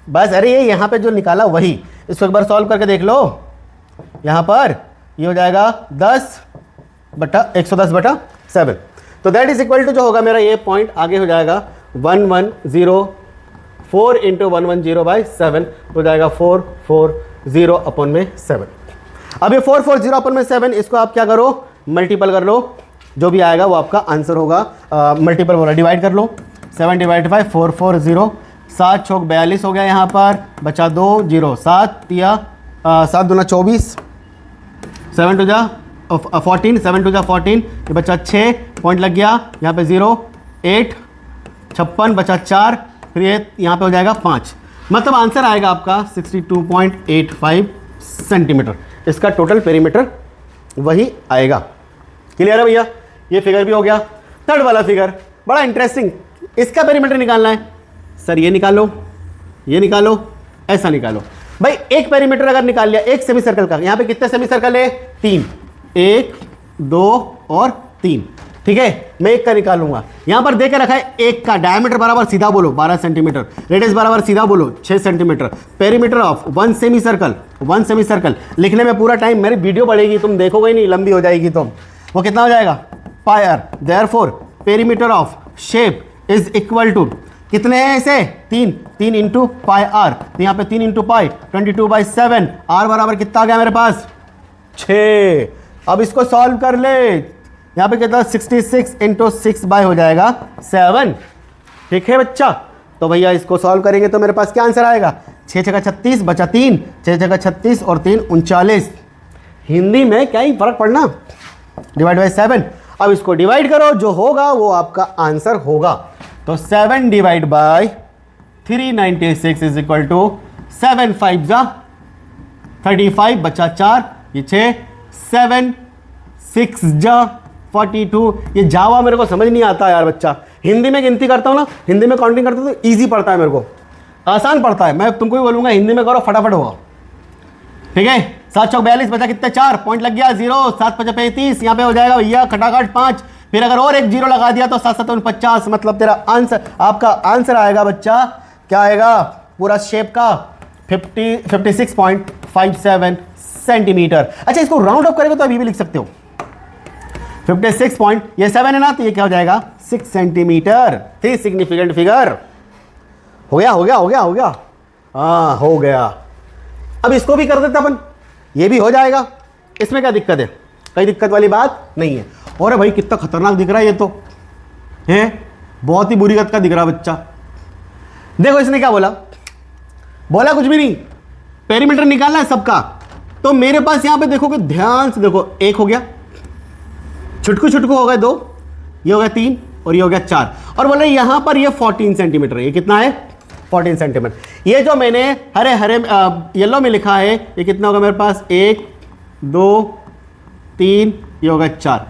बस। अरे ये यहाँ पे जो निकाला वही, इसको एक बार सॉल्व करके देख लो। यहाँ पर ये हो जाएगा 110/7। तो दैट इज इक्वल टू जो होगा मेरा ये पॉइंट आगे हो जाएगा 1104 इंटू 110/7 हो जाएगा 440/7। अब ये 440/7 इसको आप क्या करो मल्टीपल कर लो, जो भी आएगा वो आपका आंसर होगा। मल्टीपल बोला डिवाइड कर लो, 7 / 5 440, 7 चौक 42 हो गया, यहाँ पर बचा 2 0 7 या 7 दूना 24, 7 टू जा 14, 7 टू जा 14, ये बचा 6 पॉइंट लग गया, यहाँ पे 0 8 56 बचा 4, फिर ये यहाँ पे हो जाएगा 5। मतलब आंसर आएगा आपका 62.85 सेंटीमीटर। इसका टोटल पेरीमीटर वही आएगा। क्लियर है भैया, ये फिगर भी हो गया। थर्ड वाला फिगर बड़ा इंटरेस्टिंग, इसका पेरीमीटर निकालना है। सर ये निकालो, ये निकालो, ऐसा निकालो। भाई एक पेरीमीटर अगर निकाल लिया एक सेमी सर्कल का, यहाँ पे कितने सेमी सर्कल है 3, 1 2 और 3, ठीक है। मैं एक का निकालूंगा, यहां पर देकर रखा है एक का डायमीटर बराबर सीधा बोलो 12 सेंटीमीटर, रेडियस बराबर सीधा बोलो 6 centimetre, perimeter of one semi circle लिखने में पूरा टाइम मेरी वीडियो बढ़ेगी, तुम देखोगे ही नहीं, लंबी हो जाएगी। तो वो कितना हो जाएगा pi R. Therefore perimeter of shape is equal to कितने हैं ऐसे 3 इंटू पाई आर। तो यहाँ पे 3 इंटू पाई 22/7, आर बराबर कितना आ गया मेरे पास 6। अब इसको सॉल्व कर ले, यहाँ पे कितना 66 इंटू 6 हो जाएगा 7, ठीक है बच्चा। तो भैया इसको सॉल्व करेंगे तो मेरे पास क्या आंसर आएगा 6 × 36 बचा 3, 6 × 36 और 3 39। हिंदी में क्या ही फर्क पड़ना, डिवाइड बाई 7। अब इसको डिवाइड करो, जो होगा वो आपका आंसर होगा। तो 7 divide by 396 is equal to 7 5 35 बचा 4, ये 6 7 6 42। ये जावा मेरे को समझ नहीं आता यार बच्चा, हिंदी में गिनती करता हूँ ना, हिंदी में काउंटिंग करता हूँ तो ईजी पड़ता है मेरे को, आसान पड़ता है। मैं तुमको ही बोलूँगा हिंदी में करो फटाफट होगा, ठीक है। 7 चौक 42 बचा कितने 4 पॉइंट लग गया 0, 7 × 5 = 35, यहाँ पे हो जाएगा भैया खटाखट 5, फिर अगर और एक 0 लगा दिया तो 7 × 7 = 50। मतलब तेरा आंसर, आपका आंसर आएगा बच्चा क्या आएगा पूरा शेप का 56.57 सेंटीमीटर। अच्छा इसको राउंड ऑफ करेंगे तो अभी भी लिख सकते हो 56 पॉइंट, ये 7 है ना, तो ये क्या हो जाएगा 6 सेंटीमीटर। थी सिग्निफिकेंट फिगर। हो गया हाँ हो गया। अब इसको भी कर देते अपन, ये भी हो जाएगा, इसमें क्या दिक्कत है, कोई दिक्कत वाली बात नहीं है। और भाई कितना खतरनाक दिख रहा है ये तो है, बहुत ही बुरी गत का दिख रहा बच्चा। देखो इसने क्या बोला कुछ भी नहीं, पेरीमीटर निकालना है सबका। तो मेरे पास यहां पे देखोगे ध्यान से देखो, 1 हो गया, छुटकू हो गए 2, ये हो गया 3 और ये हो गया 4, और बोले यहां पर ये 14 सेंटीमीटर है। ये कितना है 14 सेंटीमीटर। ये जो मैंने हरे येलो में लिखा है ये कितना होगा मेरे पास 1 2 3, ये होगा 4।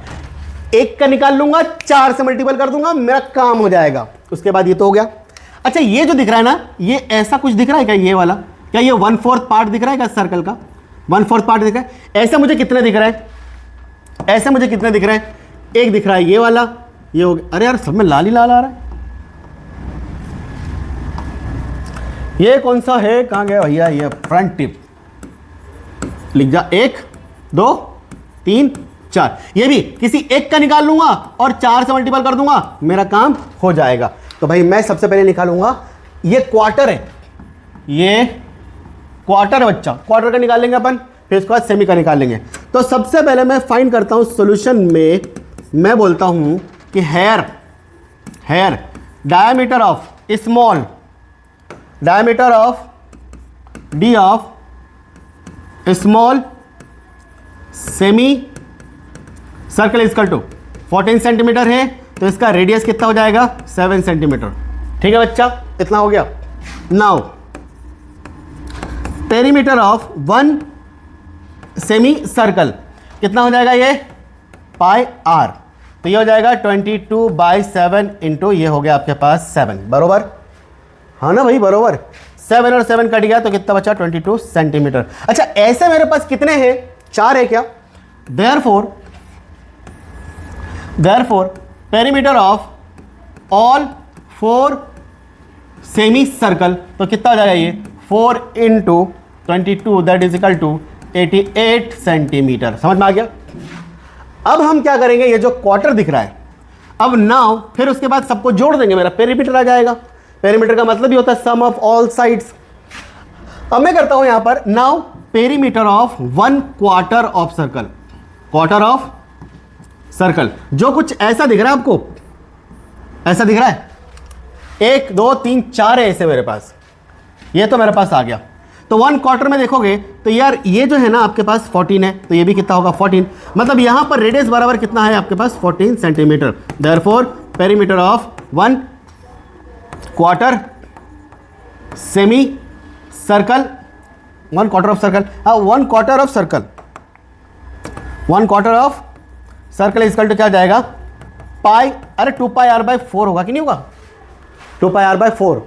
1 का निकाल लूंगा, 4 से मल्टीपल कर दूंगा, मेरा काम हो जाएगा। उसके बाद ये तो हो गया। अच्छा ये जो दिख रहा है ना, ये ऐसा कुछ दिख रहा है क्या, ये वाला क्या ये 1/4 पार्ट दिख रहा है क्या सर्कल का, 1/4 पार्ट दिख रहा है। ऐसे मुझे कितने दिख रहा है, ऐसे मुझे कितने दिख रहे हैं, एक दिख रहा है ये वाला, ये हो गया। अरे यार सब में लाल ही लाल आ रहा है, ये कौन सा है, कहां गया भैया, ये फ्रंट टिप लिख जा, 1 2 3 4। ये भी किसी एक का निकाल लूंगा और 4 से मल्टीपल कर दूंगा, मेरा काम हो जाएगा। तो भाई मैं सबसे पहले निकालूंगा, ये क्वार्टर है, ये क्वार्टर है बच्चा, क्वार्टर का निकाल लेंगे अपन, फिर उसके बाद सेमी का निकाल लेंगे। तो सबसे पहले मैं फाइंड करता हूं सॉल्यूशन में, मैं बोलता हूं कि here diameter of small, diameter of D of small semi circle is equal to 14 centimetre है, तो इसका रेडियस कितना हो जाएगा 7 सेंटीमीटर। ठीक है बच्चा, इतना हो गया। Now perimeter of one semi circle कितना हो जाएगा, ये पाई आर, तो ये हो जाएगा 22/7 इंटू ये हो गया आपके पास 7, बरोबर, हाँ ना भाई बरोबर। 7 और 7 कट गया तो कितना बचा 22 सेंटीमीटर। अच्छा ऐसे मेरे पास कितने हैं, 4 है क्या, therefore perimeter of all 4 semi circle, तो कितना हो जाएगा ये 4 into 22 that is equal to 88 centimetre. समझ में आ गया। अब हम क्या करेंगे, ये जो क्वार्टर दिख रहा है, अब नाउ फिर उसके बाद सबको जोड़ देंगे, मेरा पेरीमीटर आ जाएगा। पेरीमीटर का मतलब ही होता है सम ऑफ ऑल साइड्स। अब मैं करता हूं यहां पर now perimeter of 1 quarter of circle, quarter of circle, जो कुछ ऐसा दिख रहा है आपको, ऐसा दिख रहा है, 1 2 3 4 है ऐसे मेरे पास, ये तो मेरे पास आ गया। तो 1 क्वार्टर में देखोगे तो यार ये जो है ना आपके पास 14 है, तो ये भी कितना होगा 14, मतलब यहां पर रेडियस बराबर कितना है आपके पास 14 centimetre. Therefore perimeter of 1 quarter semi circle, 1 quarter of circle, 1 quarter of circle, 1 quarter of circle equal to क्या जाएगा पाई, अरे 2πr/4 होगा कि नहीं होगा, 2πr/4।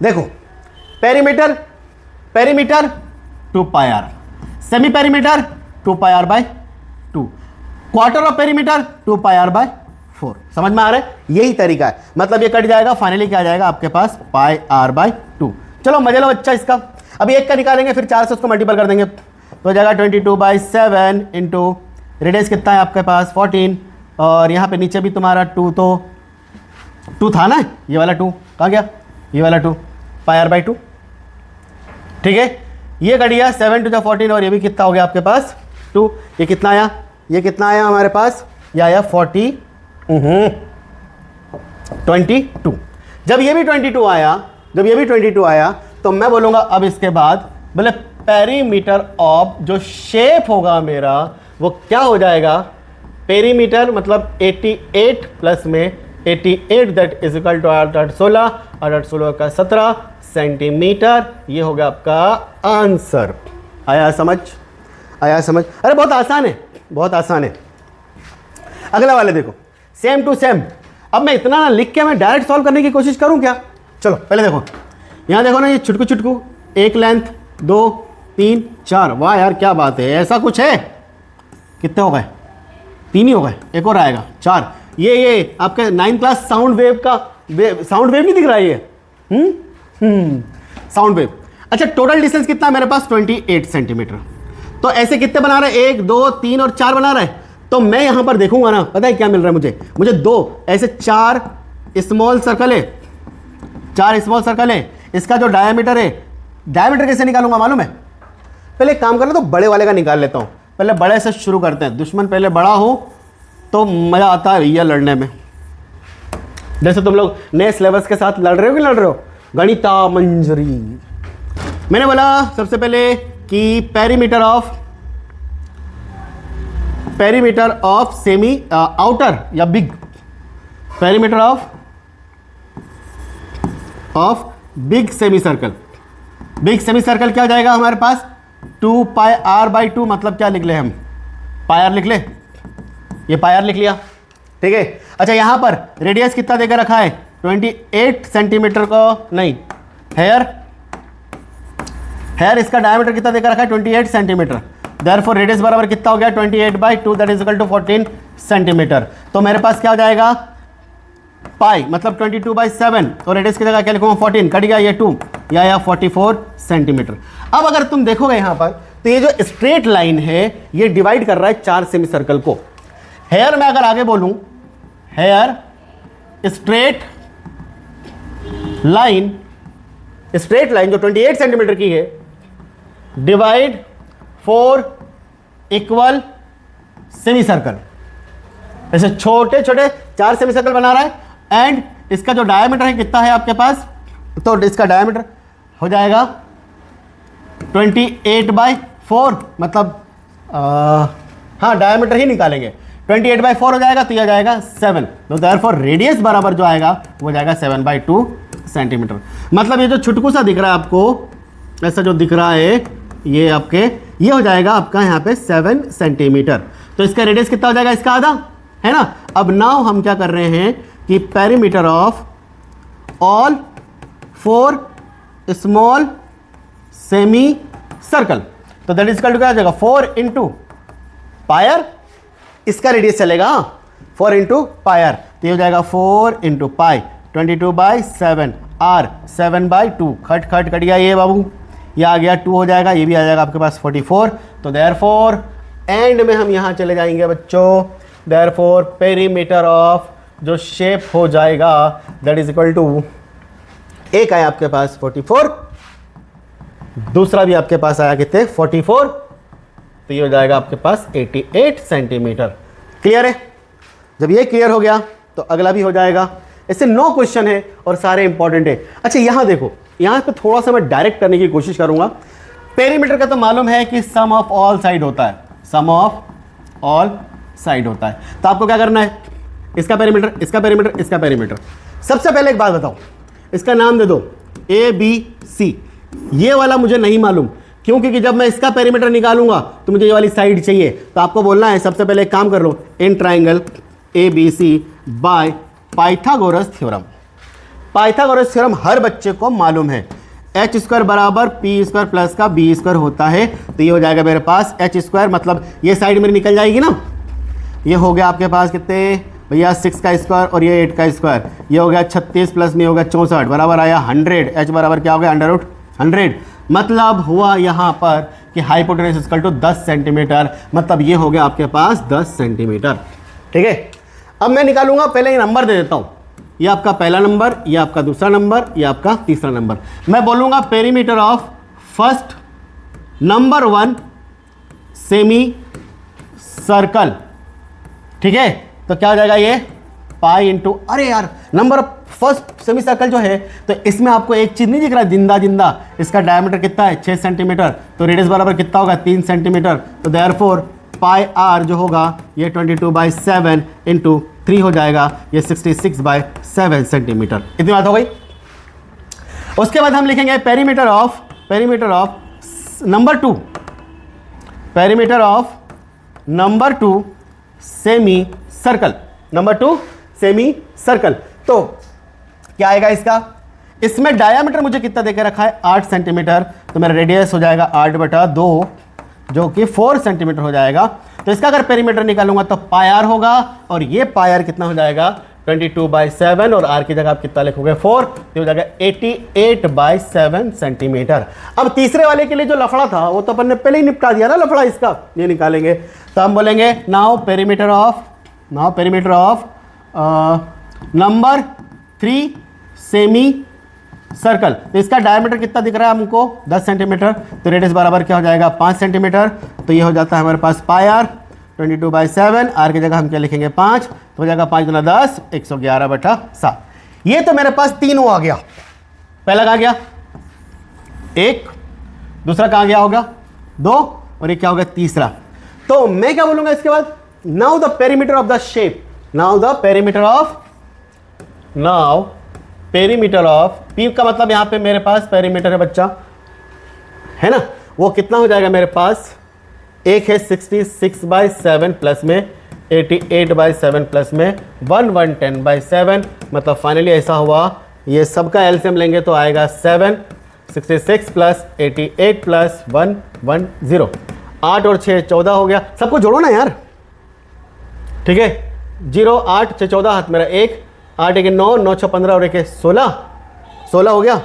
देखो perimeter 2πr, semi perimeter 2πr/2, quarter of perimeter 2πr/4। समझ में आ रहा है, यही तरीका है, मतलब ये कट जाएगा, फाइनली क्या आ जाएगा आपके पास πr/2। चलो मजे लो बच्चा इसका। अभी एक का निकालेंगे, फिर 4 से उसको मल्टीपल कर देंगे, तो हो जाएगा 22/7 इंटू रेडियस कितना है आपके पास 14, और यहाँ पे नीचे भी तुम्हारा 2, तो 2 था ना, ये वाला 2 कहाँ गया, ये वाला 2 πr/2। ठीक है, ये कट गया 7 टू द 14, और ये भी कितना हो गया आपके पास 2। ये कितना आया, ये कितना आया हमारे पास, ये आया 22। जब ये भी 22 आया, तो मैं बोलूँगा अब इसके बाद बोले पेरीमीटर ऑफ जो शेप होगा मेरा वो क्या हो जाएगा, पेरीमीटर मतलब 88 प्लस में 88 दैट इज इक्वल टू 8/16, 8/16 का 17 सेंटीमीटर। ये हो गया आपका आंसर। आया समझ, आया समझ, अरे बहुत आसान है, बहुत आसान है। अगला वाले देखो, सेम टू सेम। अब मैं इतना ना लिख के मैं डायरेक्ट सॉल्व करने की कोशिश करूं क्या, चलो पहले देखो, यहां देखो ना, ये छुटकू छुटकू, एक लेंथ 2 3 4, वाह यार क्या बात है, ऐसा कुछ है। कितने हो गए, 3 ही हो गए, एक और आएगा 4। ये आपके 9th क्लास साउंड वेव का साउंड वेव नहीं दिख रहा है ये, साउंड वेव। अच्छा टोटल डिस्टेंस कितना है मेरे पास 28 सेंटीमीटर। तो ऐसे कितने बना रहे हैं, 1 2 3 और 4 बना रहा है। तो मैं यहां पर देखूंगा ना, पता है क्या मिल रहा है मुझे 2 ऐसे 4 स्मॉल सर्कल है, 4 स्मॉल सर्कल है। इसका जो डायमीटर है, डायमीटर कैसे निकालूंगा मालूम है, पहले एक काम करना, तो बड़े वाले का निकाल लेता हूं। पहले बड़े से शुरू करते हैं, दुश्मन पहले बड़ा हो तो मजा आता है भैया लड़ने में। जैसे तुम लोग नए सिलेबस के साथ लड़ रहे हो कि लड़ रहे हो, गणिता मंजरी। मैंने बोला सबसे पहले कि पेरीमीटर ऑफ सेमी आउटर या big, perimeter of big semi circle. Big semi circle क्या हो जाएगा हमारे पास 2πr/2, मतलब क्या लिख ले हम, पायर लिख ले, ये पायर लिख लिया। ठीक है, अच्छा यहां पर रेडियस कितना देकर रखा है 28 सेंटीमीटर को, नहीं हेयर इसका डायमीटर कितना देकर रखा है 28 सेंटीमीटर। देयरफॉर रेडियस बराबर कितना हो गया 28/2 that is equal to 14 centimetre. तो मेरे पास क्या हो जाएगा पाई मतलब 22/7, और रेडियस की जगह क्या लिखूंगा 14, कट गया ये 2, या 44 सेंटीमीटर। अब अगर तुम देखोगे यहां पर, तो ये जो स्ट्रेट लाइन है ये डिवाइड कर रहा है 4 सेमी सर्कल को। हेयर में अगर आगे बोलूं, हेयर स्ट्रेट लाइन जो 28 सेंटीमीटर की है, डिवाइड 4 इक्वल सेमी सर्कल, ऐसे छोटे छोटे 4 सेमी सर्कल बना रहा है। एंड इसका जो डायमीटर है कितना है आपके पास, तो इसका डायमीटर हो जाएगा 28/4, मतलब हाँ डायमीटर ही निकालेंगे, 28/4 हो जाएगा, तो यह हो जाएगा 7। तो देयरफॉर रेडियस बराबर जो आएगा वो जाएगा 7/2 सेंटीमीटर। मतलब ये जो छुटकू सा दिख रहा है आपको, ऐसा जो दिख रहा है ये आपके, ये हो जाएगा आपका यहाँ पे 7 सेंटीमीटर। तो इसका रेडियस कितना हो जाएगा, इसका आधा, है ना। अब नाउ हम क्या कर रहे हैं कि perimeter of all 4 small semi circle, तो दैट इज इक्वल टू क्या हो जाएगा 4 इंटू पायर, इसका रेडियस चलेगा 4 इंटू पायर, तो ये हो जाएगा 4 इंटू पाई 22/7 आर 7/2, खट खट कट गया ये बाबू, ये आ गया 2 हो जाएगा, ये भी आ जाएगा आपके पास 44। तो देयरफॉर एंड में हम यहाँ चले जाएंगे बच्चों, देयरफॉर पेरीमीटर ऑफ जो शेप हो जाएगा दैट इज इक्वल टू, एक आया आपके पास 44, दूसरा भी आपके पास आया कितने 44, तो ये हो जाएगा आपके पास 88 सेंटीमीटर। क्लियर है। जब ये क्लियर हो गया तो अगला भी हो जाएगा। ऐसे 9 क्वेश्चन है और सारे इंपॉर्टेंट है। अच्छा यहाँ देखो, यहाँ पे थोड़ा सा मैं डायरेक्ट करने की कोशिश करूंगा। पेरीमीटर का तो मालूम है कि सम ऑफ ऑल साइड होता है, सम ऑफ ऑल साइड होता है। तो आपको क्या करना है, इसका पेरीमीटर, इसका पेरीमीटर, इसका पेरीमीटर। सबसे पहले एक बात बताओ, इसका नाम दे दो ABC। ये वाला मुझे नहीं मालूम, क्योंकि जब मैं इसका पेरीमीटर निकालूंगा तो मुझे ये वाली साइड चाहिए। तो आपको बोलना है सबसे पहले एक काम कर लो, in triangle ABC by Pythagoras theorem. Pythagoras theorem हर बच्चे को मालूम है, h² बराबर p² प्लस का b² होता है। तो ये हो जाएगा मेरे पास h², मतलब ये साइड मेरी निकल जाएगी ना, ये हो गया आपके पास कितने भैया 6 का स्क्वायर और ये 8 का स्क्वायर, ये हो गया 36 प्लस में हो गया 64 बराबर आया 100। h बराबर क्या हो गया √100। मतलब हुआ यहाँ पर कि हाइपोटेनस इक्वल टू 10 सेंटीमीटर, मतलब ये हो गया आपके पास 10 सेंटीमीटर। ठीक है। अब मैं निकालूंगा, पहले ये नंबर दे देता हूँ, ये आपका पहला नंबर, ये आपका दूसरा नंबर, ये आपका तीसरा नंबर। मैं बोलूँगा perimeter of first number 1 semi circle. ठीक है, तो क्या हो जाएगा ये पाई इंटू, अरे यार number of first semi circle जो है, तो इसमें आपको एक चीज़ नहीं दिख रहा जिंदा जिंदा, इसका डायमीटर कितना है 6 सेंटीमीटर, तो रेडियस बराबर कितना होगा 3 सेंटीमीटर। तो देयरफॉर पाई आर जो होगा ये 22/7 इंटू 3 हो जाएगा, ये 66/7 सेंटीमीटर। इतनी बात हो गई। उसके बाद हम लिखेंगे perimeter of number 2, perimeter of number 2 semi circle, number 2 semi circle. तो क्या आएगा इसका, इसमें डायामीटर मुझे कितना देकर रखा है 8 सेंटीमीटर, तो मेरा रेडियस हो जाएगा 8/2 जो कि 4 सेंटीमीटर हो जाएगा। तो इसका अगर पेरीमीटर निकालूंगा तो पाई आर होगा, और ये पाई आर कितना हो जाएगा 22/7, और आर की जगह आप कितना लिखोगे 4, तो हो जाएगा 88/7 सेंटीमीटर। अब तीसरे वाले के लिए जो लफड़ा था वो तो अपन ने पहले ही निपटा दिया ना लफड़ा, इसका ये निकालेंगे। तो हम बोलेंगे now perimeter of number 3 semi circle. तो इसका डायमीटर कितना दिख रहा है हमको 10 सेंटीमीटर, तो रेडियस बराबर क्या हो जाएगा 5 सेंटीमीटर। तो ये हो जाता है हमारे पास पाई आर 22/7, आर की जगह हम क्या लिखेंगे 5, तो हो जाएगा 5 × 10 111/7। ये तो मेरे पास तीनों आ गया, पहला कहाँ गया 1, दूसरा कहाँ गया होगा 2, और ये क्या होगा तीसरा। तो मैं क्या बोलूंगा इसके बाद, now the perimeter of the shape, now perimeter of P का मतलब यहां पे मेरे पास पेरीमीटर है बच्चा, है ना, वो कितना हो जाएगा मेरे पास, एक है 66/7 प्लस में 88/7 प्लस में 110/7, मतलब फाइनली ऐसा हुआ, ये सबका एलसीएम लेंगे तो आएगा 7, 66 प्लस 88 प्लस 110, 8 और 6 14 हो गया। सबको जोड़ो ना यार, ठीक है, 0 8 6 14, हाथ मेरा 1, 8 1 9, 9 6 15 और 1 16, 16 हो गया,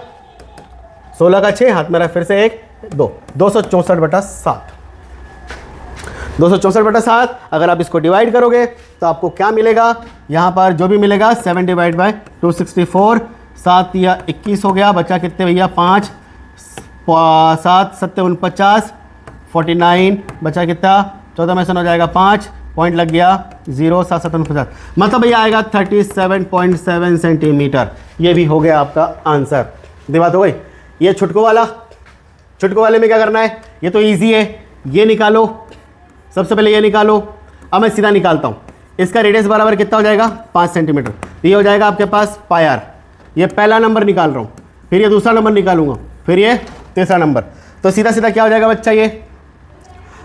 16 का 6, हाथ मेरा फिर से 1 2, 264/7, 264/7। अगर आप इसको डिवाइड करोगे तो आपको क्या मिलेगा, यहाँ पर जो भी मिलेगा 7 / 264, 7 या 21 हो गया, बचा कितने भैया 5, 7 7 49, 49 बचा कितना 14 में से हो जाएगा 5, पॉइंट लग गया 0 7 7 49, मतलब भैया आएगा 37.7 सेंटीमीटर। ये भी हो गया आपका आंसर। ये बात हो गई। ये छुटको वाले में क्या करना है, ये तो ईजी है, ये निकालो, सबसे पहले ये निकालो। अब मैं सीधा निकालता हूँ, इसका रेडियस बराबर कितना हो जाएगा 5 सेंटीमीटर। ये हो जाएगा आपके पास पाई आर। ये पहला नंबर निकाल रहा हूँ, फिर ये दूसरा नंबर निकालूंगा, फिर ये तीसरा नंबर। तो सीधा सीधा क्या हो जाएगा बच्चा, ये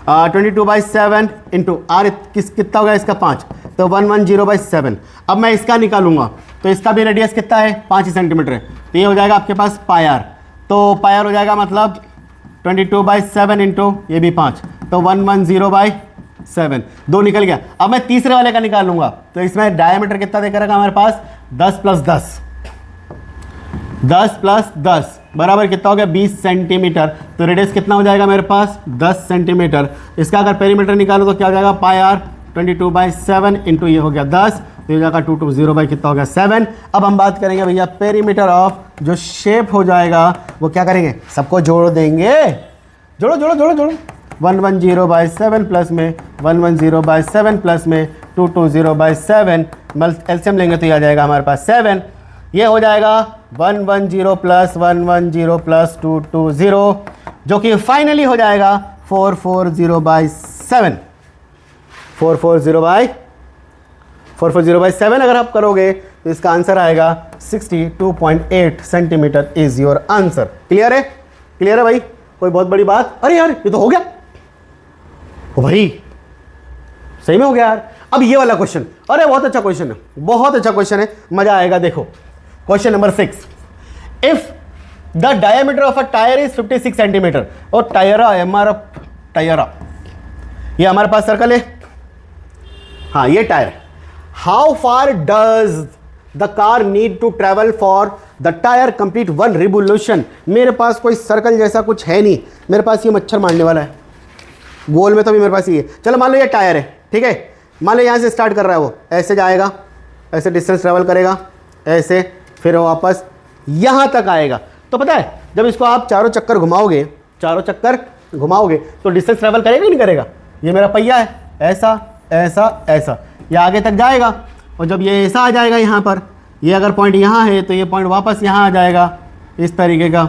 22/7 इंटू आर कितना होगा इसका 5, तो 110/7। अब मैं इसका निकालूंगा तो इसका भी रेडियस कितना है 5 सेंटीमीटर है, तो ये हो जाएगा आपके पास पाई आर। तो पाई आर हो जाएगा मतलब 22/7 इंटू ये भी 5, तो 110/7। 2 निकल गया। अब मैं तीसरे वाले का निकालूंगा तो इसमें डायमीटर कितना देकर रखा हमारे पास 10 + 10, 10 + 10 बराबर कितना हो गया 20 सेंटीमीटर। तो रेडियस कितना हो जाएगा मेरे पास 10 सेंटीमीटर। इसका अगर पेरीमीटर निकालो तो क्या हो जाएगा पाई आर 22/7 इंटू ये हो गया 10, तो ये जाएगा 220 कितना हो गया 7। अब हम बात करेंगे भैया पेरीमीटर ऑफ जो शेप हो जाएगा वो क्या करेंगे, सबको जोड़ देंगे, जोड़ो जोड़ो जोड़ो जोड़ो। 110/7 प्लस में 110/7 प्लस में 220/7 एलसीएम लेंगे तो ये आ जाएगा हमारे पास 7। ये हो जाएगा 110 प्लस 110 प्लस 220 जो कि फाइनली हो जाएगा 440/7। 440/7 अगर आप करोगे तो इसका आंसर आएगा 62.8 centimetre is your answer. Clear है, क्लियर है भाई, कोई बहुत बड़ी बात। अरे यार ये तो हो गया, ओ भाई सही में हो गया यार। अब ये वाला क्वेश्चन, अरे बहुत अच्छा क्वेश्चन है, बहुत अच्छा क्वेश्चन है, मजा आएगा। देखो question number 6, if the diameter of a tyre is 56 centimetre, और टायरा एमआरएफ टायरा ये हमारे पास सर्कल है, हाँ ये tyre. How far does the car need to travel for the tyre complete 1 revolution. मेरे पास कोई सर्कल जैसा कुछ है नहीं, मेरे पास ये मच्छर मारने वाला है, गोल में तो भी मेरे पास ये है। चलो मान लो ये टायर है, ठीक है, मान लो यहाँ से स्टार्ट कर रहा है, वो ऐसे जाएगा, ऐसे डिस्टेंस ट्रेवल करेगा, ऐसे फिर वो वापस यहाँ तक आएगा। तो पता है जब इसको आप चारों चक्कर घुमाओगे, चारों चक्कर घुमाओगे तो डिस्टेंस ट्रेवल करेगा कि नहीं करेगा। ये मेरा पहिया है, ऐसा ऐसा ऐसा, ये आगे तक जाएगा, और जब ये ऐसा आ जाएगा यहाँ पर, ये अगर पॉइंट यहाँ है तो ये पॉइंट वापस यहाँ आ जाएगा इस तरीके का।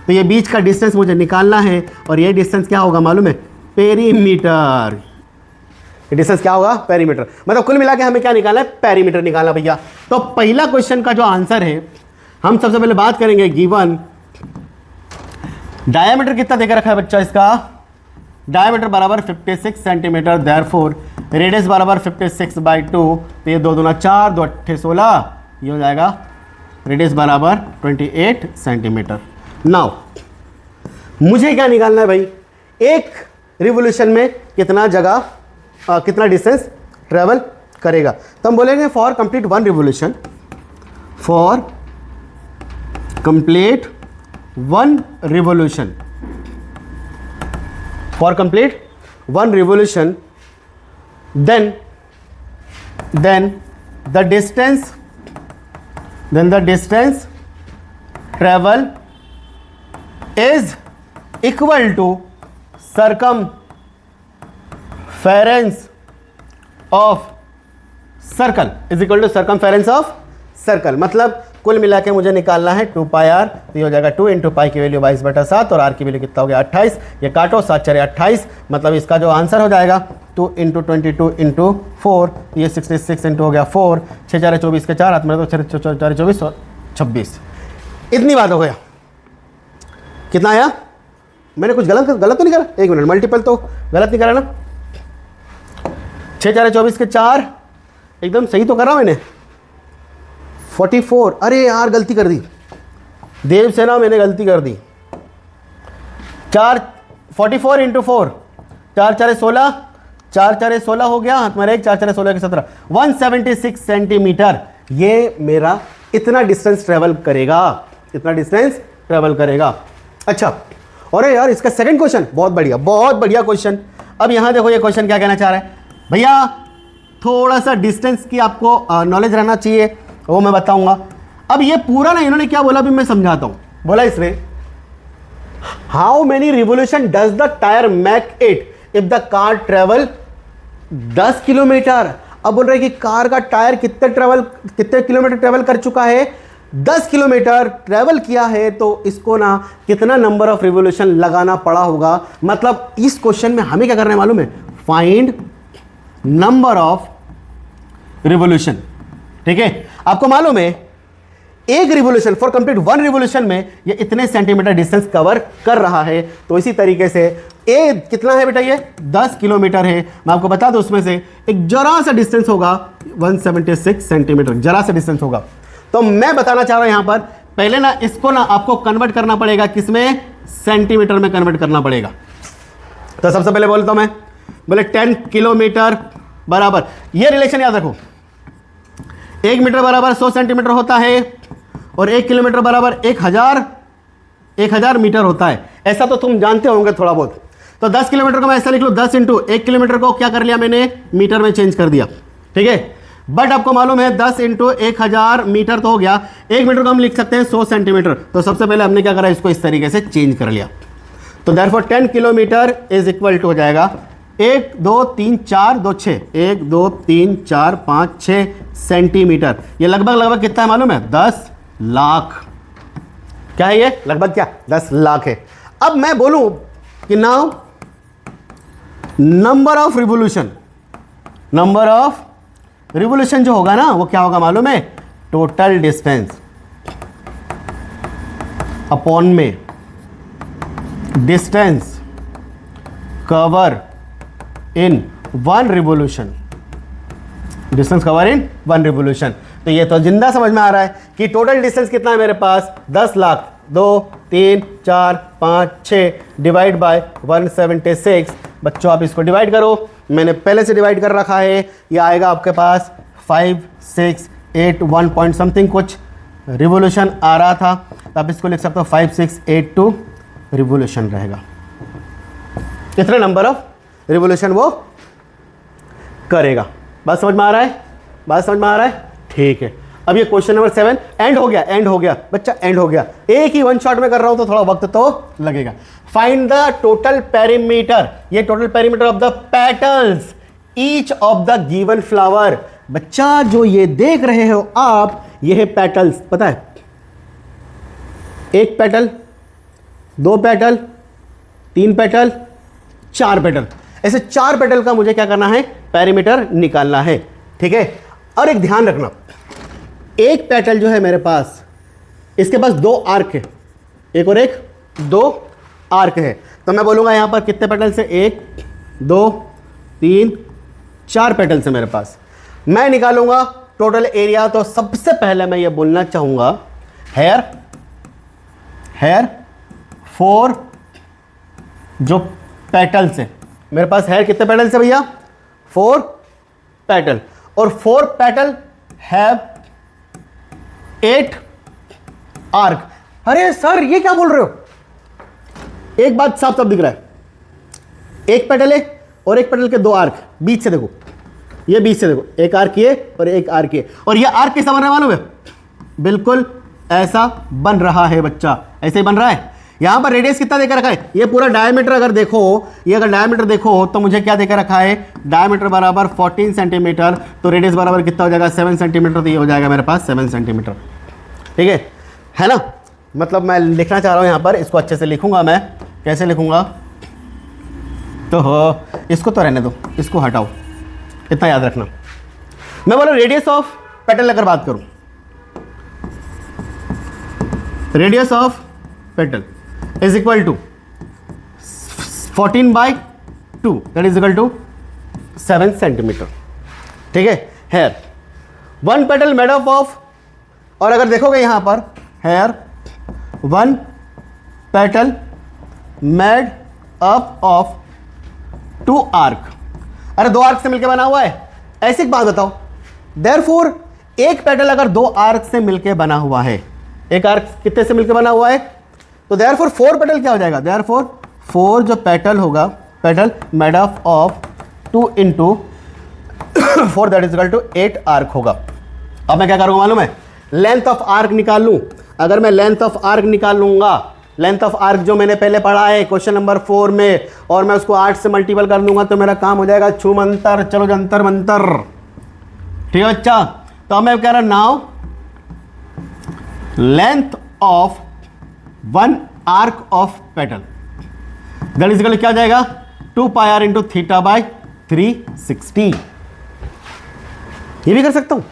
तो ये बीच का डिस्टेंस मुझे निकालना है, और ये डिस्टेंस क्या होगा मालूम है, पेरीमीटर। ये डिस्टेंस क्या होगा, पेरीमीटर। मतलब कुल मिला के हमें क्या निकालना है, पेरीमीटर निकालना भैया। तो पहला क्वेश्चन का जो आंसर है, हम सबसे पहले बात करेंगे गिवन डायमीटर कितना देकर रखा है बच्चा, इसका डायमीटर बराबर 56 सेंटीमीटर, देयरफॉर रेडियस बराबर 56/2, तो ये 2 दूना 4, 2 अट्ठे 16, ये हो जाएगा रेडियस बराबर 28 सेंटीमीटर। नाउ मुझे क्या निकालना है भाई, एक रिवोल्यूशन में कितना जगह कितना डिस्टेंस ट्रेवल करेगा। तो हम बोलेंगे for complete 1 revolution, for complete 1 revolution, for complete 1 revolution, then the distance travel is equal to circumference of circle is equal to circumference of circle। मतलब कुल मिला के मुझे निकालना है 2 पाई आर, तो ये हो जाएगा 2 इंटू पाई की वैल्यू 22/7 और आर की वैल्यू कितना हो गया 28। ये काटो 7 4 28, मतलब इसका जो आंसर हो जाएगा 2 इंटू 22 इंटू 4, तो ये 66 इंटू हो गया 4, 6 4 24 के 4 हाथ में, तो 4 4 24 और 26। इतनी बात हो गया। कितना आया, मैंने कुछ गलत तो नहीं करा, एक मिनट, मल्टीपल तो गलत नहीं करा ना, 6 4 24 के 4 एकदम सही तो करा मैंने, 44। अरे यार गलती कर दी देव सेना, मैंने गलती कर दी। 44 इंटू 4, 4 4 16, 4 4 16 हो गया, हाथ में 1 4 4 16 के 17, 176 सेंटीमीटर ये मेरा इतना डिस्टेंस ट्रेवल करेगा, इतना डिस्टेंस ट्रेवल करेगा। अच्छा, और यार इसका सेकंड क्वेश्चन बहुत बढ़िया क्वेश्चन। अब यहां देखो ये क्वेश्चन क्या कहना चाह रहा है भैया, थोड़ा सा डिस्टेंस की आपको नॉलेज रहना चाहिए, वो मैं बताऊंगा। अब ये पूरा ना इन्होंने क्या बोला, अभी मैं समझाता हूं। बोला इसमें how many revolution does the tyre make it if the car travel 10 kilometre. अब बोल रहे कि कार का टायर कितने किलोमीटर ट्रेवल कर चुका है, 10 किलोमीटर ट्रेवल किया है, तो इसको ना कितना नंबर ऑफ रिवोल्यूशन लगाना पड़ा होगा। मतलब इस क्वेश्चन में हमें क्या करना है मालूम है, फाइंड नंबर ऑफ रिवोल्यूशन। ठीक है, आपको मालूम है एक revolution, for complete one revolution में ये इतने सेंटीमीटर डिस्टेंस कवर कर रहा है। तो इसी तरीके से ए कितना है बेटा, ये 10 किलोमीटर है। मैं आपको बता दूं उसमें से एक जरा सा डिस्टेंस होगा 176 सेंटीमीटर, जरा सा डिस्टेंस होगा। तो मैं बताना चाह रहा हूं यहां पर पहले ना इसको ना आपको कन्वर्ट करना पड़ेगा, किसमें, सेंटीमीटर में कन्वर्ट करना पड़ेगा। तो सबसे पहले बोलता हूं मैं, बोले 10 किलोमीटर बराबर, ये रिलेशन याद रखो, 1 मीटर बराबर 100 सेंटीमीटर होता है और 1 किलोमीटर बराबर 1000 मीटर होता है। ऐसा तो तुम जानते होंगे थोड़ा बहुत। तो 10 किलोमीटर को मैं ऐसा लिख लूँ, 10 इंटू 1 किलोमीटर को क्या कर लिया मैंने, मीटर में चेंज कर दिया। ठीक है, बट आपको मालूम है 10 इंटू 1000 मीटर तो हो गया, 1 मीटर को हम लिख सकते हैं 100 सेंटीमीटर। तो सबसे पहले हमने क्या करा, इसको इस तरीके से चेंज कर लिया। तो therefore 10 kilometre is equal to हो जाएगा 1 2 3 4 2 6, 1 2 3 4 5 6 सेंटीमीटर। ये लगभग कितना है मालूम है, 10 लाख। क्या है ये, लगभग क्या, 10 लाख है। अब मैं बोलूं कि नाउ नंबर ऑफ रिवोल्यूशन जो होगा ना वो क्या होगा मालूम है, टोटल डिस्टेंस अपॉन में distance cover in one revolution, distance cover in one revolution. तो ये तो जिंदा समझ में आ रहा है कि टोटल डिस्टेंस कितना है मेरे पास, 10 लाख। 2 3 4 5 6 divide by 176। बच्चों आप इसको डिवाइड करो, मैंने पहले से डिवाइड कर रखा है। ये आएगा आपके पास 5681 पॉइंट समथिंग कुछ रिवोल्यूशन आ रहा था। तो आप इसको लिख सकते हो 5682 रिवोल्यूशन रहेगा। कितने नंबर ऑफ रिवोल्यूशन वो करेगा। बात समझ में आ रहा है, बात समझ में आ रहा है, ठीक है। अब ये क्वेश्चन नंबर 7 एंड हो गया बच्चा, एंड हो गया। एक ही वन शॉट में कर रहा हूं तो थोड़ा वक्त तो लगेगा। फाइंड द टोटल पेरीमीटर, ये total perimeter of the petals each of the given flower. बच्चा जो ये देख रहे हो आप, ये है पेटल्स, पता है, एक पेटल, 2 पेटल, 3 पेटल, 4 पेटल, ऐसे 4 पेटल का मुझे क्या करना है, पेरीमीटर निकालना है। ठीक है, और एक ध्यान रखना, एक पेटल जो है मेरे पास, इसके पास 2 आर्क है, एक और एक, 2 आर्क है। तो मैं बोलूंगा यहां पर कितने पेटल से, 1 2 3 4 पेटल से मेरे पास। मैं निकालूंगा टोटल एरिया। तो सबसे पहले मैं ये बोलना चाहूंगा, हेयर 4 जो पेटल से मेरे पास, हेयर कितने पेटल से भैया, 4 पेटल, और 4 पेटल हैव 8 आर्क। अरे सर ये क्या बोल रहे हो, एक बात साफ साफ दिख रहा है, एक पेटल है और एक पेटल के 2 आर्क, बीच से देखो, ये बीच से देखो, एक आर्क ये और एक आर्क ये, और ये आर्क कैसा बन रहा है मालूम है, बिल्कुल ऐसा बन रहा है बच्चा, ऐसे ही बन रहा है। यहां पर रेडियस कितना देकर रखा है, ये पूरा डायमीटर अगर देखो, ये अगर डायमीटर देखो तो मुझे क्या देकर रखा है, डायमीटर बराबर 14 सेंटीमीटर, तो रेडियस बराबर कितना हो जाएगा, 7 सेंटीमीटर। तो ये हो जाएगा मेरे पास 7 सेंटीमीटर। ठीक है ना, मतलब मैं लिखना चाह रहा हूं यहां पर, इसको अच्छे से लिखूंगा मैं, कैसे लिखूंगा, तो इसको तो रहने दो, इसको हटाओ, इतना याद रखना। मैं बोला रेडियस ऑफ पेटल अगर बात करूं, radius of petal is equal to 14/2, that is equal to 7 centimetre. ठीक है, here 1 petal made up of, और अगर देखोगे यहां पर here 1 petal made up of 2 arc. अरे 2 आर्क से मिलकर बना हुआ है, ऐसी एक बात बताओ, देयरफॉर एक पेटल अगर 2 आर्क से मिलकर बना हुआ है, एक आर्क कितने से मिलकर बना हुआ है, तो देयरफॉर 4 पेटल क्या हो जाएगा, देयरफॉर 4 जो पेटल होगा, petal made up of 2 into 4 that is equal to 8 arc होगा। अब मैं क्या करूंगा मालूम है, लेंथ ऑफ आर्क निकाल लूं। अगर मैं लेंथ ऑफ आर्क निकाल लूंगा, लेंथ ऑफ आर्क जो मैंने पहले पढ़ा है क्वेश्चन नंबर 4 में, और मैं उसको 8 से मल्टीपल कर दूंगा तो मेरा काम हो जाएगा छू मंतर, चलो जंतर मंतर। ठीक है बच्चा, तो अब मैं कह रहा हूं now length of 1 arc of petal that is equal क्या हो जाएगा, 2 पाई r इंटू थीटा बाई 360। ये भी कर सकता हूं,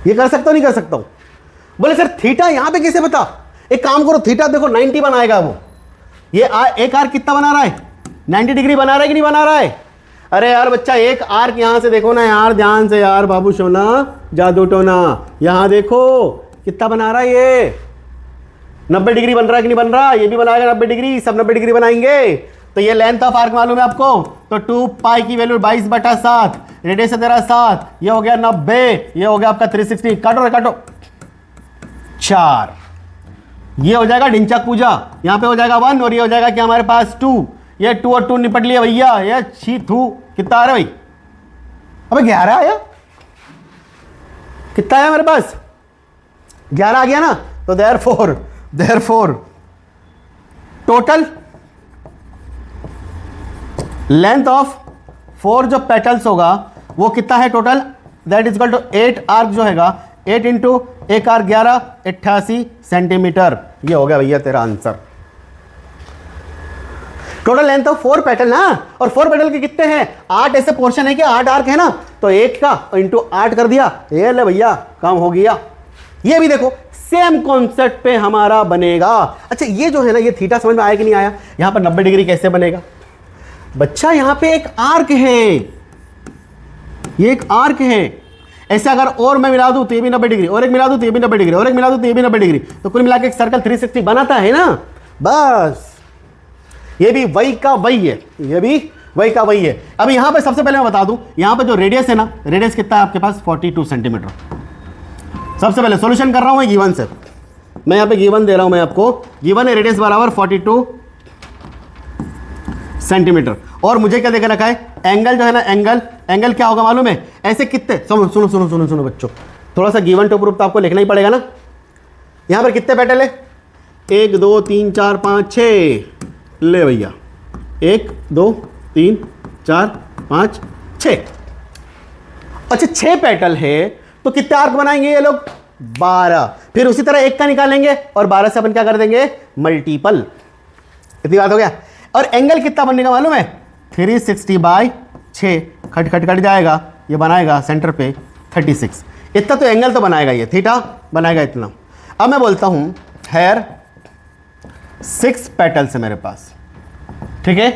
ये कर सकता हूं, नहीं कर सकता हूं? बोले सर थीटा यहां पे कैसे पता? एक काम करो, थीटा देखो 90 बनाएगा वो, ये एक आर्क कितना बना रहा है? 90 डिग्री बना रहा है कि नहीं बना रहा है? अरे यार बच्चा, एक आर्क यहां से देखो ना यार, ध्यान से यार बाबू सोना, जादू टोना, यहां देखो कितना बना रहा है ये, 90 डिग्री बन रहा है कि नहीं बन रहा? ये भी बनाएगा 90 डिग्री, सब 90 डिग्री बनाएंगे। तो ये लेंथ ऑफ आर्क मालूम है आपको, तो 2 पाई की वैल्यू 22/7, रेडियस है तेरा 7, ये हो गया 90, ये हो गया आपका 360, काटो रे काटो, 4, ये हो जाएगा ढिंचक पूजा, यहां पे हो जाएगा 1 और ये हो जाएगा क्या हमारे पास 2, ये 2 और 2 निपट लिया भैया, ये छी थू, कितना आ रहा है भाई? अबे 11 आया, कितना आया मेरे पास? 11 आ गया ना। तो देयरफॉर टोटल लेंथ ऑफ 4 जो पेटल्स होगा वो कितना है total? That is equal to 8 arc जो हैगा, 8 इंटू 1 आर्क 11, 88 सेंटीमीटर। ये हो गया भैया तेरा answer. Total length of 4 petal ना, और 4 पेटल के कितने हैं? 8 ऐसे पोर्शन है कि 8 आर्क है ना, तो 8 का इंटू 8 कर दिया, ये ले भैया काम हो गया। ये भी देखो सेम कॉन्सेप्ट पे हमारा बनेगा। अच्छा ये जो है ना, ये थीटा समझ में आया कि नहीं आया? यहां पर 90 डिग्री कैसे बनेगा बच्चा? यहां पे एक आर्क है, ये एक आर्क है, ऐसे अगर और मैं मिला दूं तो ये भी 90 डिग्री, और एक मिला दूं तो ये भी 90 डिग्री, और एक मिला दूं तो ये भी 90 डिग्री, तो कुल मिला के एक सर्कल 360 बनाता है ना। बस ये भी वही का वही है, ये भी वही का वही है। अब यहां पे सबसे पहले मैं बता दूं, यहां पे जो रेडियस है ना, रेडियस कितना है आपके पास? 42 सेंटीमीटर। सबसे पहले सॉल्यूशन कर रहा हूं गिवन से, मैं यहां पे गिवन दे रहा हूं मैं आपको, गिवन है रेडियस बराबर 42 सेंटीमीटर, और मुझे क्या देकर रखा है? एंगल जो है ना, एंगल क्या होगा मालूम है? ऐसे कितने, सुनो सुनो सुनो सुनो सुनो बच्चों, थोड़ा सा गिवन टू प्रूफ तो आपको लिखना ही पड़ेगा ना। यहां पर कितने पेटल है? 1 2 3 4 5 6, ले भैया 1 2 3 4 5 6। अच्छा 6 पेटल है तो कितने आर्क बनाएंगे ये लोग? 12। फिर उसी तरह 1 का निकालेंगे और 12 से अपन क्या कर देंगे? मल्टीपल। इतनी बात हो गया। और एंगल कितना बनेगा मालूम है? 360/6, खट खट कट जाएगा, ये बनाएगा सेंटर पे 36। इतना तो एंगल तो बनाएगा, ये थीटा बनाएगा इतना। अब मैं बोलता हूं हेयर 6 पेटल्स है मेरे पास, ठीक है?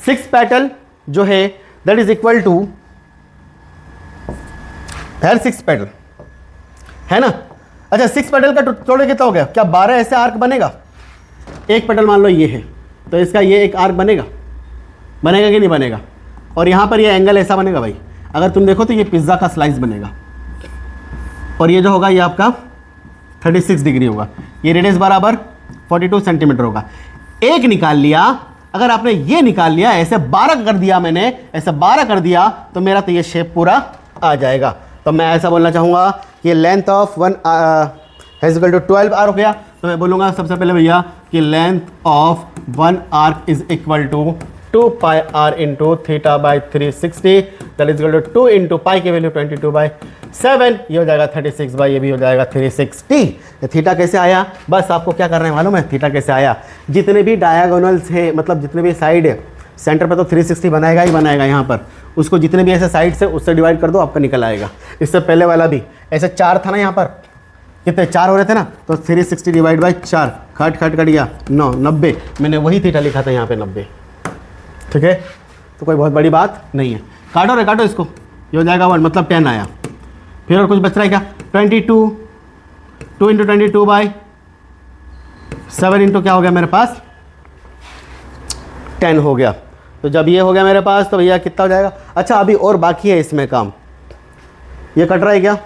6 पेटल जो है that is equal to, here 6 petal है ना। अच्छा 6 पेटल का टोटल कितना हो गया? क्या 12 ऐसे आर्क बनेगा? एक पेटल मान लो ये है, तो इसका ये एक आर्क बनेगा कि नहीं बनेगा? और यहां पर ये एंगल ऐसा बनेगा भाई, अगर तुम देखो तो ये पिज्जा का स्लाइस बनेगा, और ये जो होगा ये आपका 36 डिग्री होगा, ये रेडियस बराबर 42 सेंटीमीटर होगा। एक निकाल लिया, अगर आपने ये निकाल लिया, ऐसे 12 कर दिया मैंने, ऐसे 12 कर दिया तो मेरा तो ये शेप पूरा आ जाएगा। तो मैं ऐसा बोलना चाहूँगा कि length of 1 has equal to 12 arc हो गया। तो मैं बोलूँगा सबसे पहले भैया कि length of 1 arc is equal to 2 pi R into theta by 360, that is equal to 2 into pi की वैल्यू 22/7, ये हो जाएगा 36 बाई, ये भी हो जाएगा 360। थीटा कैसे आया? बस आपको क्या करना है मालूम है? थीटा कैसे आया? जितने भी डायगोनल्स है, मतलब जितने भी साइड है, सेंटर पे तो 360 बनाएगा ही बनाएगा, यहाँ पर उसको जितने भी ऐसे साइड से उससे डिवाइड कर दो, आपका निकल आएगा। इससे पहले वाला भी ऐसे 4 था ना, यहाँ पर कितने 4 हो रहे थे ना, तो 360 डिवाइड बाई 4, खट खट कट गया 9, 90। मैंने वही थीटा लिखा था यहाँ पे 90, ठीक है? तो कोई बहुत बड़ी बात नहीं है। काटो रे काटो इसको, ये हो जाएगा 1, मतलब 10 आया। फिर और कुछ बच रहा है क्या? 22, 2 इंटू 22/7 इंटू क्या हो गया मेरे पास? 10 हो गया। तो जब ये हो गया मेरे पास तो भैया कितना हो जाएगा? अच्छा अभी और बाकी है इसमें काम, ये कट रहा है क्या?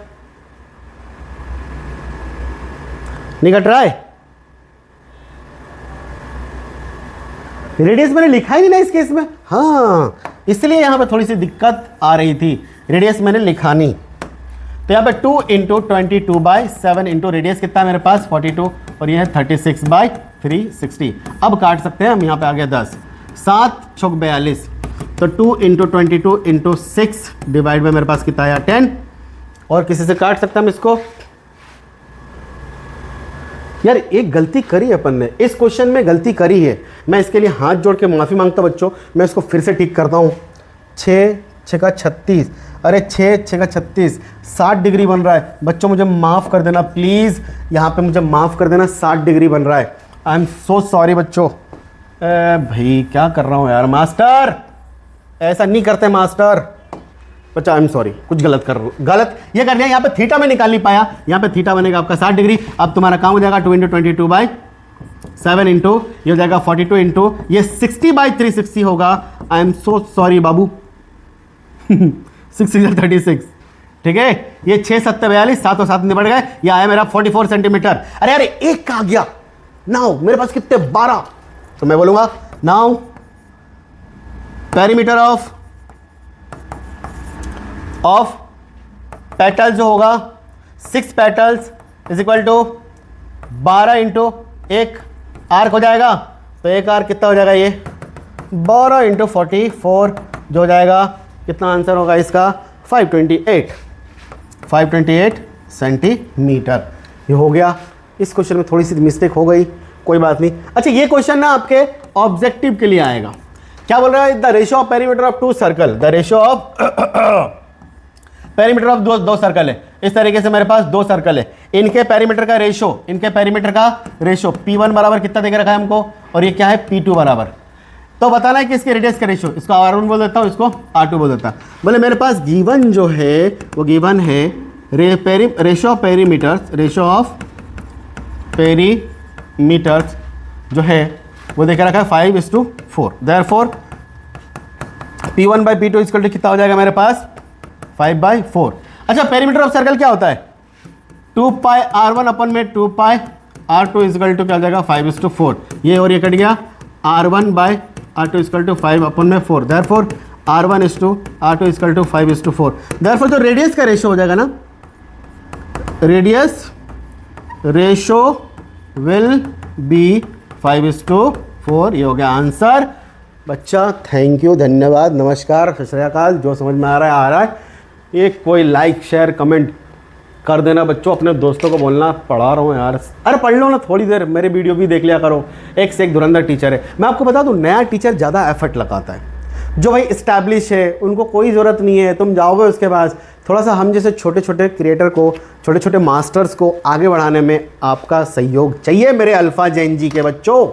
नहीं कट रहा है? रेडियस मैंने लिखा ही नहीं ना इस केस में, हाँ इसलिए यहां पे थोड़ी सी दिक्कत आ रही थी, रेडियस मैंने लिखा नहीं। तो यहाँ पे 2 इंटू 22/7 इंटू रेडियस कितना है मेरे पास? 42, और ये है 36/360। अब काट सकते हैं हम, यहाँ पे आ गया 10, 7 छुक 42, तो 2 इंटू 22 इंटू 6 डिवाइड में मेरे पास कितना आया? 10। और किसी से काट सकते हम इसको? यार एक गलती करी है अपन ने, इस क्वेश्चन में गलती करी है, मैं इसके लिए हाथ जोड़ के माफ़ी मांगता हूं बच्चों। मैं इसको फिर से ठीक करता हूँ। 6 6 का 36, अरे 6 का 36, 60 डिग्री बन रहा है बच्चों, मुझे माफ़ कर देना प्लीज़, यहाँ पे मुझे माफ़ कर देना, 60 डिग्री बन रहा है। आई एम सो सॉरी बच्चों। भाई क्या कर रहा हूँ यार मास्टर, ऐसा नहीं करते मास्टर। बच्चा आई एम सॉरी, कुछ गलत कर रहा हूँ, गलत ये कर लिया। यहाँ पे थीटा में निकाल नहीं पाया, यहाँ पे थीटा बनेगा आपका 60 डिग्री। अब तुम्हारा काम हो जाएगा 2 × 22/7 इंटू ये हो जाएगा 42 इंटू ये 60/360 होगा। आई एम सो सॉरी बाबू 6 × 36, ठीक है। ये 6 × 7 = 42, 7 और 7 निपट गए, ये आया मेरा 44 सेंटीमीटर। अरे अरे एक कहाँ गया, नाउ मेरे पास कितने 12, तो मैं बोलूंगा नाउ पेरीमीटर ऑफ पेटल्स जो होगा 6 petals is equal to 12 into एक आर्क हो जाएगा। तो एक आर्क कितना हो जाएगा, ये 12 इंटू 44 जो हो जाएगा, कितना आंसर होगा इसका 528 सेंटीमीटर। ये हो गया। इस क्वेश्चन में थोड़ी सी मिस्टेक हो गई, कोई बात नहीं। अच्छा ये क्वेश्चन ना आपके ऑब्जेक्टिव के लिए आएगा। क्या बोल रहा है, the ratio of perimeter of 2 circle, the ratio of perimeter of दो सर्कल है। इस तरीके से मेरे पास 2 सर्कल है, इनके पेरीमीटर का रेशियो P1 बराबर कितना देकर रखा है हमको, और ये क्या है P2 बराबर। तो बताना है कि इसके रेडियस का रेशियो, इसको R1 बोल देता हूँ, इसको R2 बोल देता हूँ। बोले मेरे पास गिवन जो है वो गिवन है रेशियो ऑफ पेरीमीटर्स जो है वो देकर रखा है 5:4। देयरफॉर P1/P2 इक्वल टू कितना हो जाएगा मेरे पास 5/4। अच्छा पेरीमीटर ऑफ सर्कल क्या होता है 2πr1 अपन में 2πr2 इक्वल टू क्या हो जाएगा 5:4। ये और ये कट गया, R1/R2 इक्वल टू 5 अपन में 4। Therefore R1:R2 equal to 5:4। Therefore जो रेडियस का रेशियो हो जाएगा ना, रेडियस रेशो विल बी 5:4। ये हो गया आंसर। बच्चा थैंक यू, धन्यवाद, नमस्कार, सत श्री अकाल। जो समझ में आ रहा है एक कोई लाइक शेयर कमेंट कर देना बच्चों, अपने दोस्तों को बोलना पढ़ा रहा हूँ यार, अरे पढ़ लो ना थोड़ी देर, मेरे वीडियो भी देख लिया करो। एक से एक धुरंधर टीचर है। मैं आपको बता दूँ नया टीचर ज़्यादा एफर्ट लगाता है, जो भाई इस्टेब्लिश है उनको कोई ज़रूरत नहीं है, तुम जाओगे उसके पास। थोड़ा सा हम जैसे छोटे छोटे क्रिएटर को, छोटे छोटे मास्टर्स को आगे बढ़ाने में आपका सहयोग चाहिए मेरे अल्फा जैन जी के बच्चों।